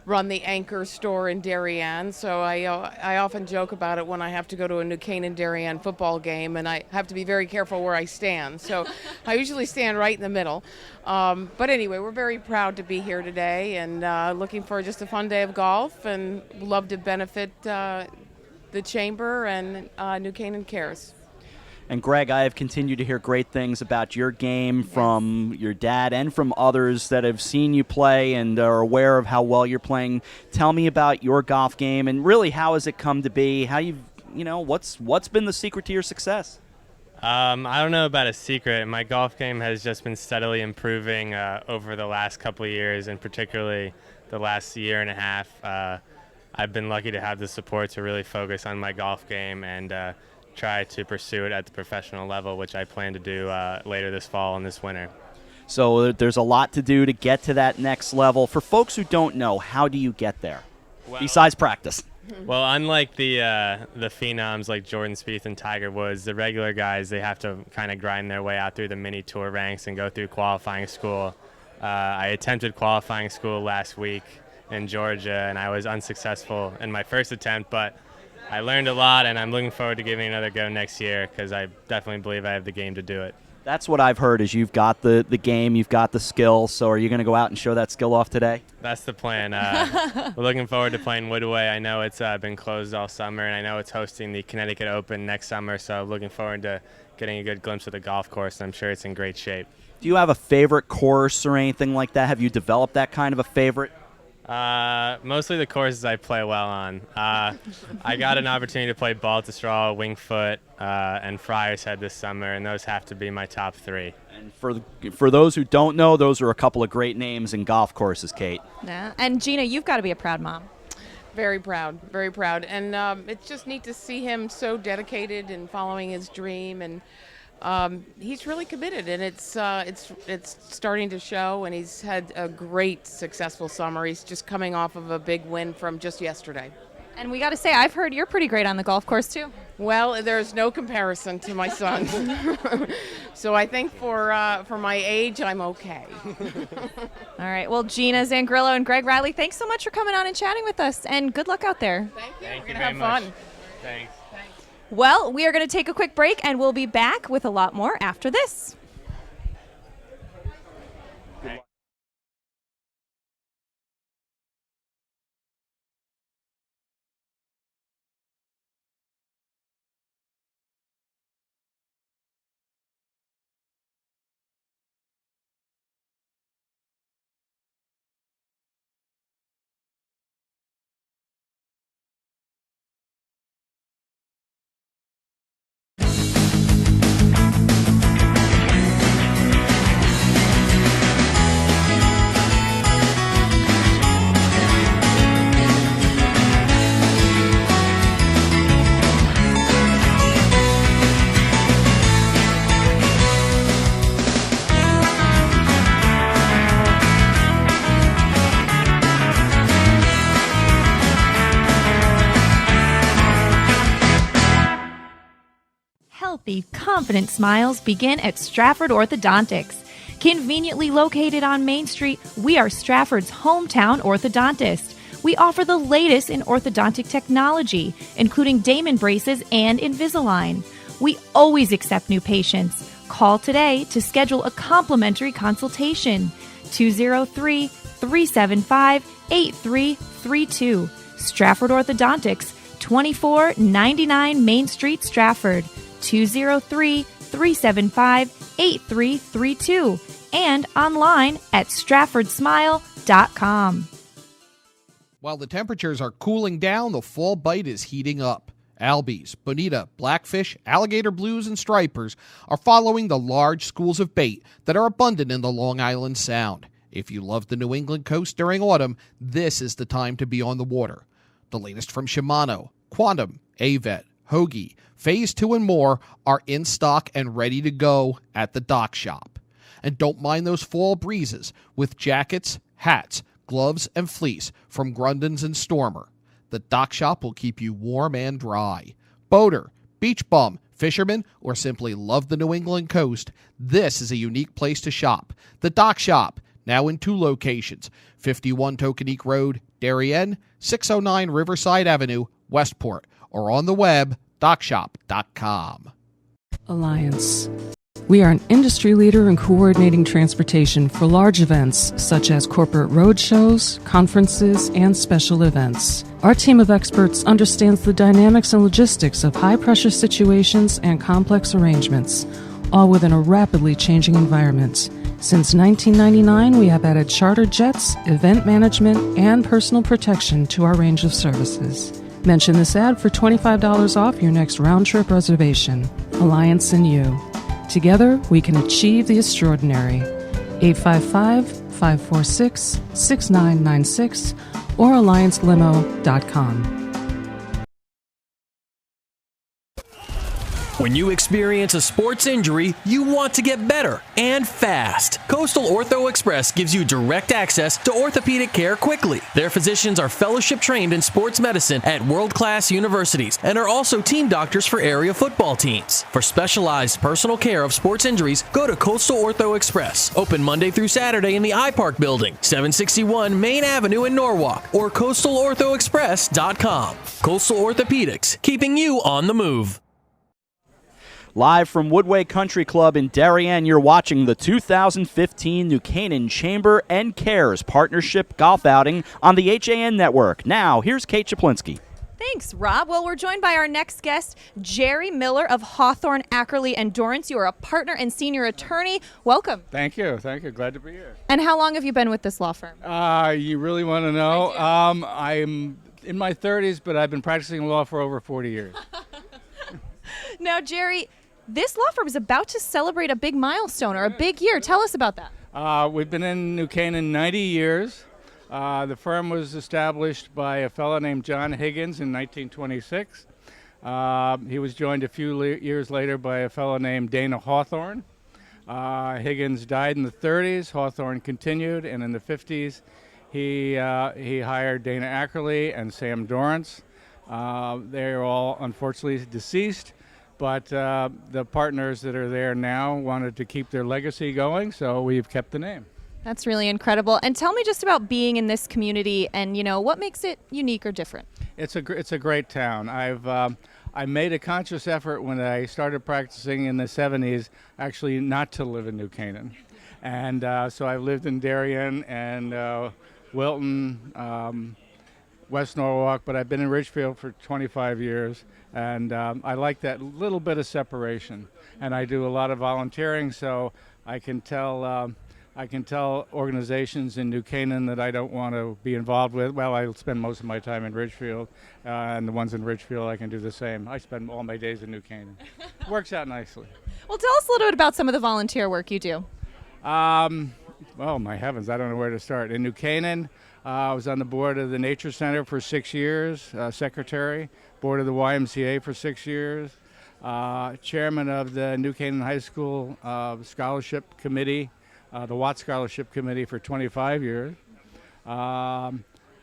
run the Anchor store in Darien. So I often joke about it when I have to go to a New Canaan Darien football game, and I have to be very careful where I stand. So I usually stand right in the middle. But anyway, we're very proud to be here today and looking for just a fun day of golf, and love to benefit the Chamber and New Canaan Cares. And Greg, I have continued to hear great things about your game from your dad and from others that have seen you play and are aware of how well you're playing. Tell me about your golf game and really how has it come to be? How what's been the secret to your success? I don't know about a secret. My golf game has just been steadily improving over the last couple of years, and particularly the last year and a half. I've been lucky to have the support to really focus on my golf game and try to pursue it at the professional level, which I plan to do later this fall and this winter. So there's a lot to do to get to that next level. For folks who don't know, how do you get there, besides practice? Well, unlike the phenoms like Jordan Spieth and Tiger Woods, the regular guys, they have to kind of grind their way out through the mini tour ranks and go through qualifying school. I attempted qualifying school last week in Georgia, and I was unsuccessful in my first attempt, but I learned a lot, and I'm looking forward to giving it another go next year because I definitely believe I have the game to do it. That's what I've heard is you've got the game, you've got the skill. So are you going to go out and show that skill off today? That's the plan. We're looking forward to playing Woodway. I know it's been closed all summer, and I know it's hosting the Connecticut Open next summer, so looking forward to getting a good glimpse of the golf course, and I'm sure it's in great shape. Do you have a favorite course or anything like that? Have you developed that kind of a favorite? Mostly the courses I play well on. I got an opportunity to play Baltusrol, Wingfoot, and Friars Head this summer, and those have to be my top three. And for those who don't know, those are a couple of great names in golf courses, Kate. Yeah. And Gina, you've got to be a proud mom. Very proud, very proud. And it's just neat to see him so dedicated and following his dream, and he's really committed, and it's starting to show, and he's had a great successful summer. He's just coming off of a big win from just yesterday. And we got to say, I've heard you're pretty great on the golf course too. Well, there's no comparison to my son. So I think for my age, I'm okay. All right. Well, Gina Zangrillo and Greg Riley, thanks so much for coming on and chatting with us, and good luck out there. Thank you. Thank We're you going to very have much. fun. Thanks. Well, we are going to take a quick break, and we'll be back with a lot more after this. Healthy, confident smiles begin at Stratford Orthodontics. Conveniently located on Main Street, we are Stratford's hometown orthodontist. We offer the latest in orthodontic technology, including Damon braces and Invisalign. We always accept new patients. Call today to schedule a complimentary consultation. 203-375-8332. Stratford Orthodontics, 2499 Main Street, Stratford. 203-375-8332. And online at stratfordsmile.com. While the temperatures are cooling down, the fall bite is heating up. Albies, bonita, blackfish, alligator blues, and stripers are following the large schools of bait that are abundant in the Long Island Sound. If you love the New England coast during autumn, this is the time to be on the water. The latest from Shimano, Quantum, Avet, Hoagie, Phase 2 and more are in stock and ready to go at the dock shop. And don't mind those fall breezes with jackets, hats, gloves, and fleece from Grundens and Stormer. The dock shop will keep you warm and dry. Boater, beach bum, fisherman, or simply love the New England coast, this is a unique place to shop. The Dock Shop, now in 2 locations, 51 Tokenique Road, Darien, 609 Riverside Avenue, Westport, or on the web, dockshop.com. Alliance. We are an industry leader in coordinating transportation for large events such as corporate road shows, conferences, and special events. Our team of experts understands the dynamics and logistics of high-pressure situations and complex arrangements, all within a rapidly changing environment. Since 1999, we have added charter jets, event management, and personal protection to our range of services. Mention this ad for $25 off your next round-trip reservation. Alliance and you. Together, we can achieve the extraordinary. 855-546-6996 or alliancelimo.com. When you experience a sports injury, you want to get better and fast. Coastal Ortho Express gives you direct access to orthopedic care quickly. Their physicians are fellowship trained in sports medicine at world-class universities and are also team doctors for area football teams. For specialized personal care of sports injuries, go to Coastal Ortho Express. Open Monday through Saturday in the iPark building, 761 Main Avenue in Norwalk, or coastalorthoexpress.com. Coastal Orthopedics, keeping you on the move. Live from Woodway Country Club in Darien, you're watching the 2015 New Canaan Chamber and Cares Partnership Golf Outing on the HAN Network. Now, here's Kate Czaplinski. Thanks, Rob. Well, we're joined by our next guest, Jerry Miller of Hawthorne, Ackerley, and Dorrance. You are a partner and senior attorney. Welcome. Thank you. Thank you. Glad to be here. And how long have you been with this law firm? You really want to know? I'm in my 30s, but I've been practicing law for over 40 years. Now, Jerry, this law firm is about to celebrate a big milestone or a big year. Tell us about that. We've been in New Canaan 90 years. The firm was established by a fellow named John Higgins in 1926. He was joined a few years later by a fellow named Dana Hawthorne. Higgins died in the 30s. Hawthorne continued, and in the 50s, he hired Dana Ackerley and Sam Dorrance. They are all unfortunately deceased. But the partners that are there now wanted to keep their legacy going, so we've kept the name. That's really incredible. And tell me just about being in this community and, what makes it unique or different? It's a great town. I made a conscious effort when I started practicing in the 70s actually not to live in New Canaan. And so I've lived in Darien and Wilton, West Norwalk, but I've been in Ridgefield for 25 years, and I like that little bit of separation. And I do a lot of volunteering, so I can tell organizations in New Canaan that I don't want to be involved with. Well, I spend most of my time in Ridgefield, and the ones in Ridgefield I can do the same. I spend all my days in New Canaan. Works out nicely. Well, tell us a little bit about some of the volunteer work you do. Well, my heavens, I don't know where to start. In New Canaan, I was on the board of the Nature Center for 6 years, secretary, board of the YMCA for 6 years, chairman of the New Canaan High School Scholarship Committee, the Watt Scholarship Committee for 25 years. I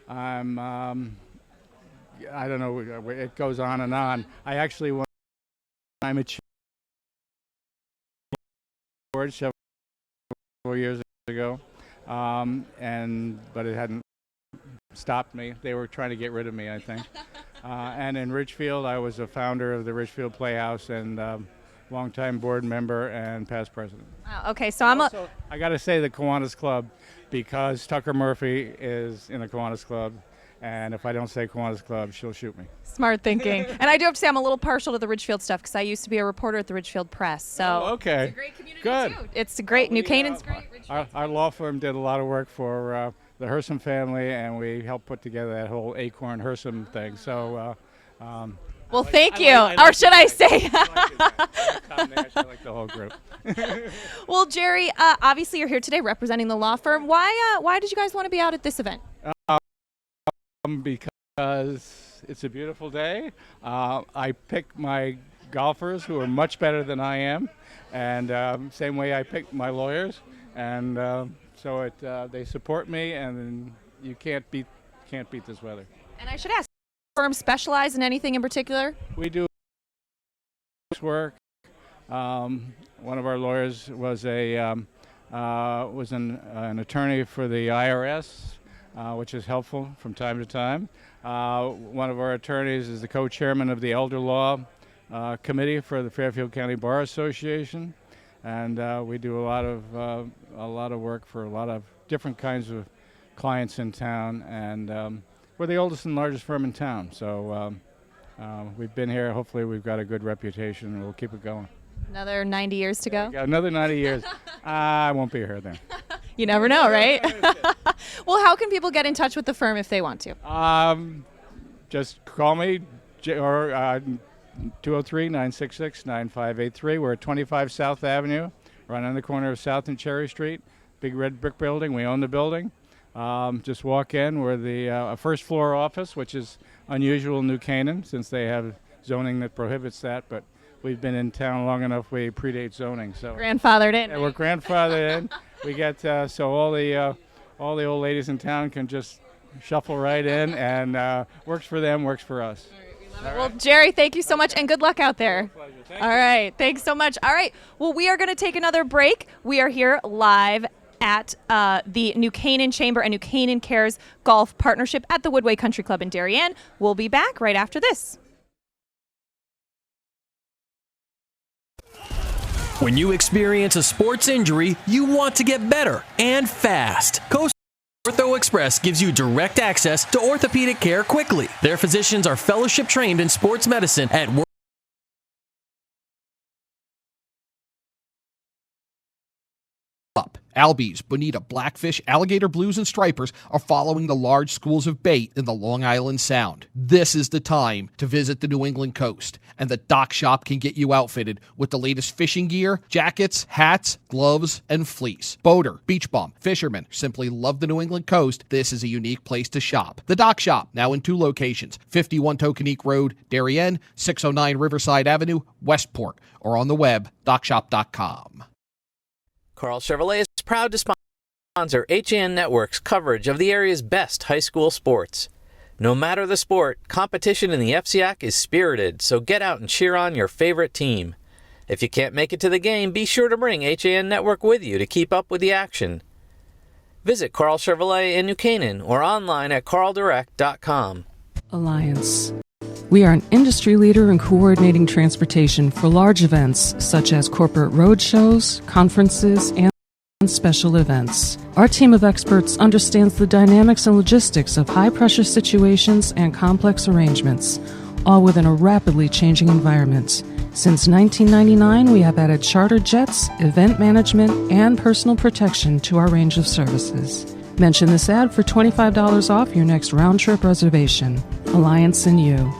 don't know, it goes on and on. I actually won I'm a board several years ago, but it hadn't stopped me. They were trying to get rid of me, I think. And in Ridgefield, I was a founder of the Ridgefield Playhouse and longtime board member and past president. Wow, okay, so I got to say the Kiwanis Club, because Tucker Murphy is in the Kiwanis Club, and if I don't say Kiwanis Club, she'll shoot me. Smart thinking. And I do have to say I'm a little partial to the Ridgefield stuff because I used to be a reporter at the Ridgefield Press. So okay. It's a great community Good. too. It's a great, New Canaan's great. Our law firm did a lot of work for the Hersom family, and we helped put together that whole Acorn Hersom thing. So, well, thank you. Or should I say? Tom Nash, I like the whole group. Well, Jerry, obviously you're here today representing the law firm. Why did you guys want to be out at this event? Because it's a beautiful day. I pick my golfers who are much better than I am, and same way I pick my lawyers, and so they support me, and you can't beat this weather. And I should ask, firms specialize in anything in particular? We do work. One of our lawyers was an attorney for the IRS, which is helpful from time to time. One of our attorneys is the co-chairman of the Elder Law Committee for the Fairfield County Bar Association, and we do a lot of work for a lot of different kinds of clients in town, and we're the oldest and largest firm in town, so we've been here. Hopefully we've got a good reputation, and we'll keep it going. Another 90 years to go? Yeah, another 90 years. I won't be here then. You never know, right? Well, how can people get in touch with the firm if they want to? Just call me, or 203-966-9583. We're at 25 South Avenue, right on the corner of South and Cherry Street. Big red brick building. We own the building. Just walk in. We're the first floor office, which is unusual in New Canaan since they have zoning that prohibits that, but we've been in town long enough. We predate zoning, so grandfathered in. Yeah, we're grandfathered in. We get so all the old ladies in town can just shuffle right in, and works for them, works for us. Well, Jerry, thank you so much, and good luck out there. All right, thanks so much. All right, well, we are going to take another break. We are here live at the New Canaan Chamber and New Canaan Cares Golf Partnership at the Woodway Country Club in Darien. We'll be back right after this. When you experience a sports injury, you want to get better and fast. Coastal Ortho Express gives you direct access to orthopedic care quickly. Their physicians are fellowship trained in sports medicine at Albies, bonita, blackfish, alligator blues, and stripers are following the large schools of bait in the Long Island Sound. This is the time to visit the New England coast, and the Dock Shop can get you outfitted with the latest fishing gear, jackets, hats, gloves, and fleece. Boater, beach bum, fishermen simply love the New England coast. This is a unique place to shop. The Dock Shop, now in 2 locations, 51 Tokenique Road, Darien, 609 Riverside Avenue, Westport, or on the web, dockshop.com. Carl Chevrolet is proud to sponsor HAN Network's coverage of the area's best high school sports. No matter the sport, competition in the FCAC is spirited, so get out and cheer on your favorite team. If you can't make it to the game, be sure to bring HAN Network with you to keep up with the action. Visit Carl Chevrolet in New Canaan or online at carldirect.com. Alliance. We are an industry leader in coordinating transportation for large events such as corporate road shows, conferences, and special events. Our team of experts understands the dynamics and logistics of high-pressure situations and complex arrangements, all within a rapidly changing environment. Since 1999, we have added charter jets, event management, and personal protection to our range of services. Mention this ad for $25 off your next round-trip reservation. Alliance and you.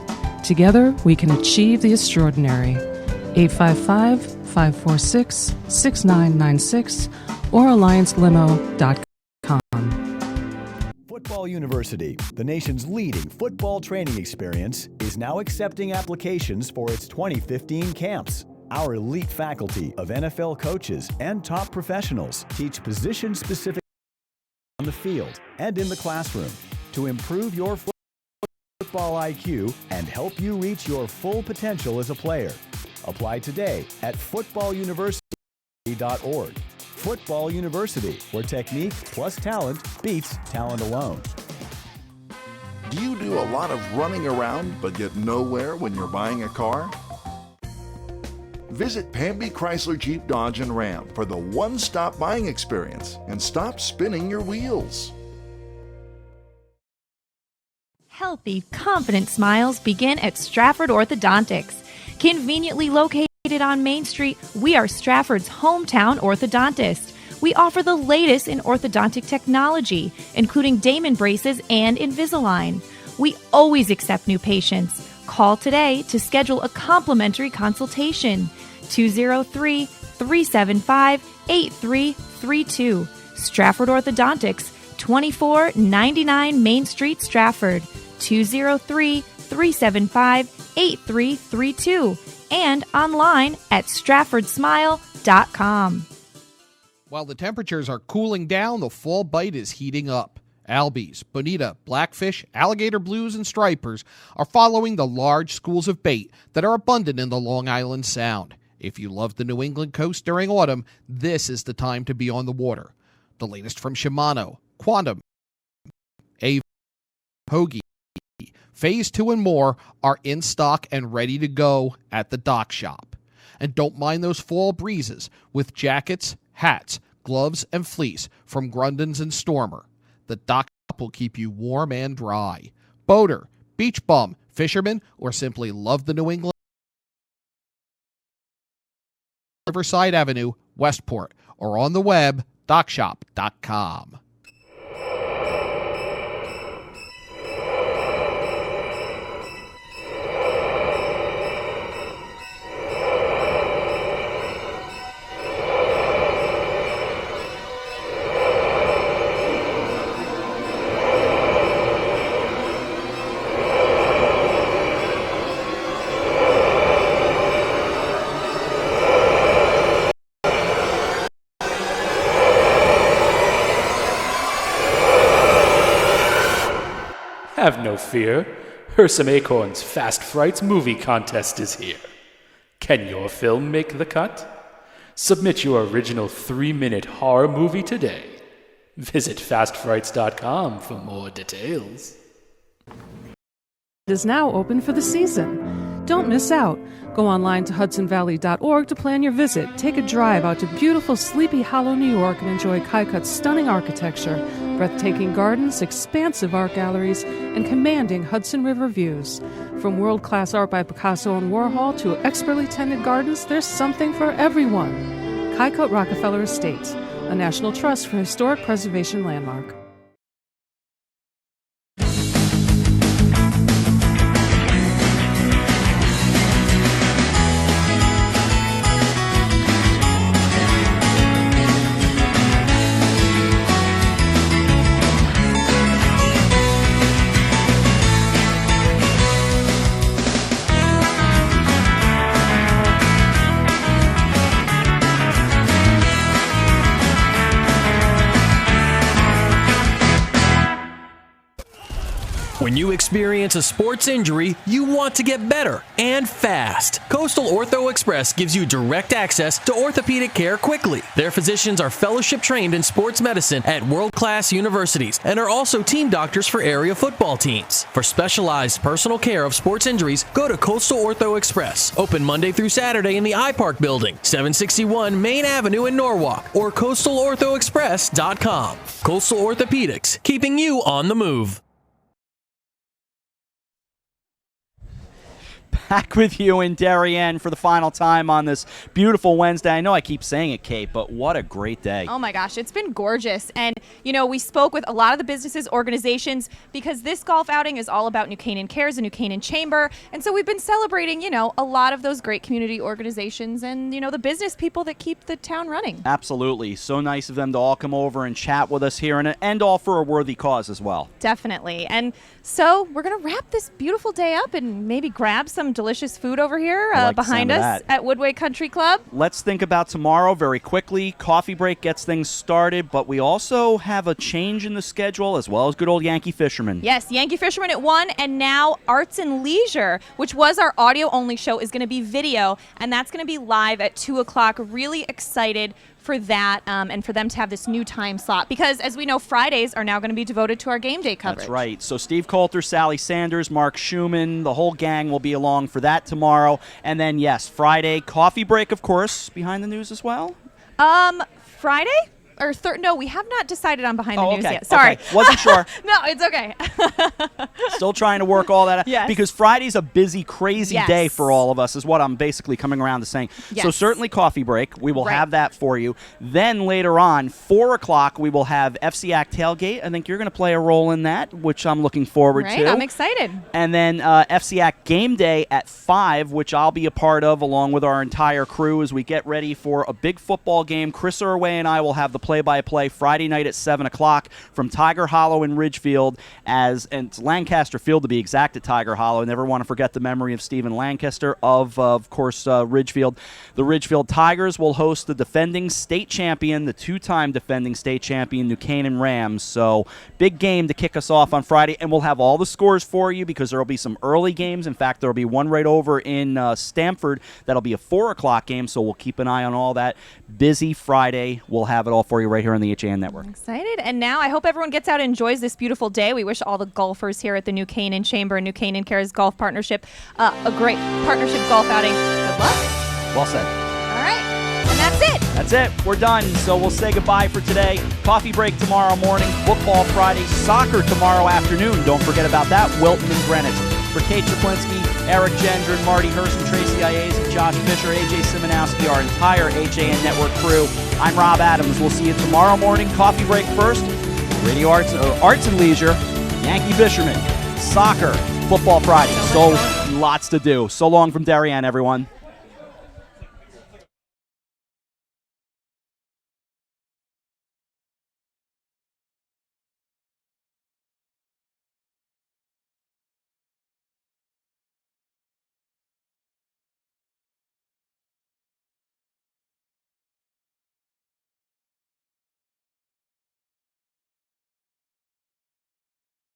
Together, we can achieve the extraordinary. 855-546-6996 or alliancelimo.com. Football University, the nation's leading football training experience, is now accepting applications for its 2015 camps. Our elite faculty of NFL coaches and top professionals teach position-specific on the field and in the classroom to improve your football IQ and help you reach your full potential as a player. Apply today at footballuniversity.org. Football University, where technique plus talent beats talent alone. Do you do a lot of running around but get nowhere when you're buying a car? Visit Pamby Chrysler Jeep Dodge and Ram for the one-stop buying experience and stop spinning your wheels. Healthy, confident smiles begin at Stratford Orthodontics. Conveniently located on Main Street, we are Stratford's hometown orthodontist. We offer the latest in orthodontic technology, including Damon braces and Invisalign. We always accept new patients. Call today to schedule a complimentary consultation. 203-375-8332. Stratford Orthodontics, 2499 Main Street, Stratford. 203-375-8332. And online at stratfordsmile.com. While the temperatures are cooling down, the fall bite is heating up. Albies, bonita, blackfish, alligator blues, and stripers are following the large schools of bait that are abundant in the Long Island Sound. If you love the New England coast during autumn, this is the time to be on the water. The latest from Shimano, Quantum, Avon, Hoagie, Phase 2 and more are in stock and ready to go at the dock shop. And don't mind those fall breezes with jackets, hats, gloves, and fleece from Grundens and Stormer. The dock shop will keep you warm and dry. Boater, beach bum, fisherman, or simply love the New England, Riverside Avenue, Westport, or on the web, dockshop.com. Have no fear. Hersom Acorn's Fast Frights movie contest is here. Can your film make the cut? Submit your original 3-minute horror movie today. Visit fastfrights.com for more details. Is now open for the season. Don't miss out. Go online to hudsonvalley.org to plan your visit. Take a drive out to beautiful Sleepy Hollow, New York, and enjoy Kycut's stunning architecture, breathtaking gardens, expansive art galleries, and commanding Hudson River views. From world-class art by Picasso and Warhol to expertly tended gardens, there's something for everyone. Kycut Rockefeller Estates, a National Trust for Historic Preservation landmark. When you experience a sports injury, you want to get better and fast. Coastal Ortho Express gives you direct access to orthopedic care quickly. Their physicians are fellowship trained in sports medicine at world-class universities and are also team doctors for area football teams. For specialized personal care of sports injuries, go to Coastal Ortho Express, open Monday through Saturday in the iPark building, 761 Main Avenue in Norwalk, or coastalorthoexpress.com. Coastal Orthopedics, keeping you on the move. Back with you in Darien for the final time on this beautiful Wednesday. I know I keep saying it, Kate, but what a great day. Oh my gosh, it's been gorgeous. And, you know, we spoke with a lot of the businesses, organizations, because this golf outing is all about New Canaan Cares and New Canaan Chamber. And so we've been celebrating, you know, a lot of those great community organizations and, you know, the business people that keep the town running. Absolutely. So nice of them to all come over and chat with us here, and all for a worthy cause as well. Definitely. And so we're going to wrap this beautiful day up and maybe grab some delicious food over here behind us at Woodway Country Club. Let's think about tomorrow very quickly. Coffee break gets things started, but we also have a change in the schedule as well as good old Yankee Fisherman. Yes, Yankee Fisherman at 1, and now Arts and Leisure, which was our audio-only show, is going to be video, and that's going to be live at 2 o'clock. Really excited for that and for them to have this new time slot. Because, as we know, Fridays are now going to be devoted to our game day coverage. That's right. So Steve Coulter, Sally Sanders, Mark Schumann, the whole gang will be along for that tomorrow. And then, yes, Friday, coffee break, of course, behind the news as well. Friday? Or no, we have not decided on behind the news okay. yet. Sorry. Okay. Wasn't sure. No, it's okay. Still trying to work all that out. Yes. Because Friday's a busy, crazy Yes. day for all of us, is what I'm basically coming around to saying. Yes. So certainly coffee break. We will Right. have that for you. Then later on, 4 o'clock, we will have FCAC Tailgate. I think you're going to play a role in that, which I'm looking forward Right, to. I'm excited. And then FCAC Game Day at 5, which I'll be a part of along with our entire crew as we get ready for a big football game. Chris Irway and I will have the play-by-play Friday night at 7 o'clock from Tiger Hollow in Ridgefield, and it's Lancaster Field to be exact at Tiger Hollow. Never want to forget the memory of Stephen Lancaster of course, Ridgefield. The Ridgefield Tigers will host the defending state champion, the 2-time defending state champion, New Canaan Rams. So big game to kick us off on Friday, and we'll have all the scores for you because there will be some early games. In fact, there will be one right over in Stamford that'll be a 4 o'clock game, so we'll keep an eye on all that. Busy Friday. We'll have it all for you right here on the HAN Network. Excited. And now I hope everyone gets out and enjoys this beautiful day. We wish all the golfers here at the New Canaan Chamber and New Canaan Cares Golf Partnership a great partnership golf outing. Good luck. Well said. All right. And that's it. That's it. We're done. So we'll say goodbye for today. Coffee break tomorrow morning. Football Friday. Soccer tomorrow afternoon. Don't forget about that. Wilton and Greenwich. For Kate Czaplinski, Eric Gendron, Marty Hurst, Tracy Iaz, and Josh Fisher, AJ Simonowski, our entire HAN Network crew, I'm Rob Adams. We'll see you tomorrow morning. Coffee break first. Radio Arts and Leisure, Yankee Fisherman, Soccer, Football Friday. So lots to do. So long from Darien, everyone.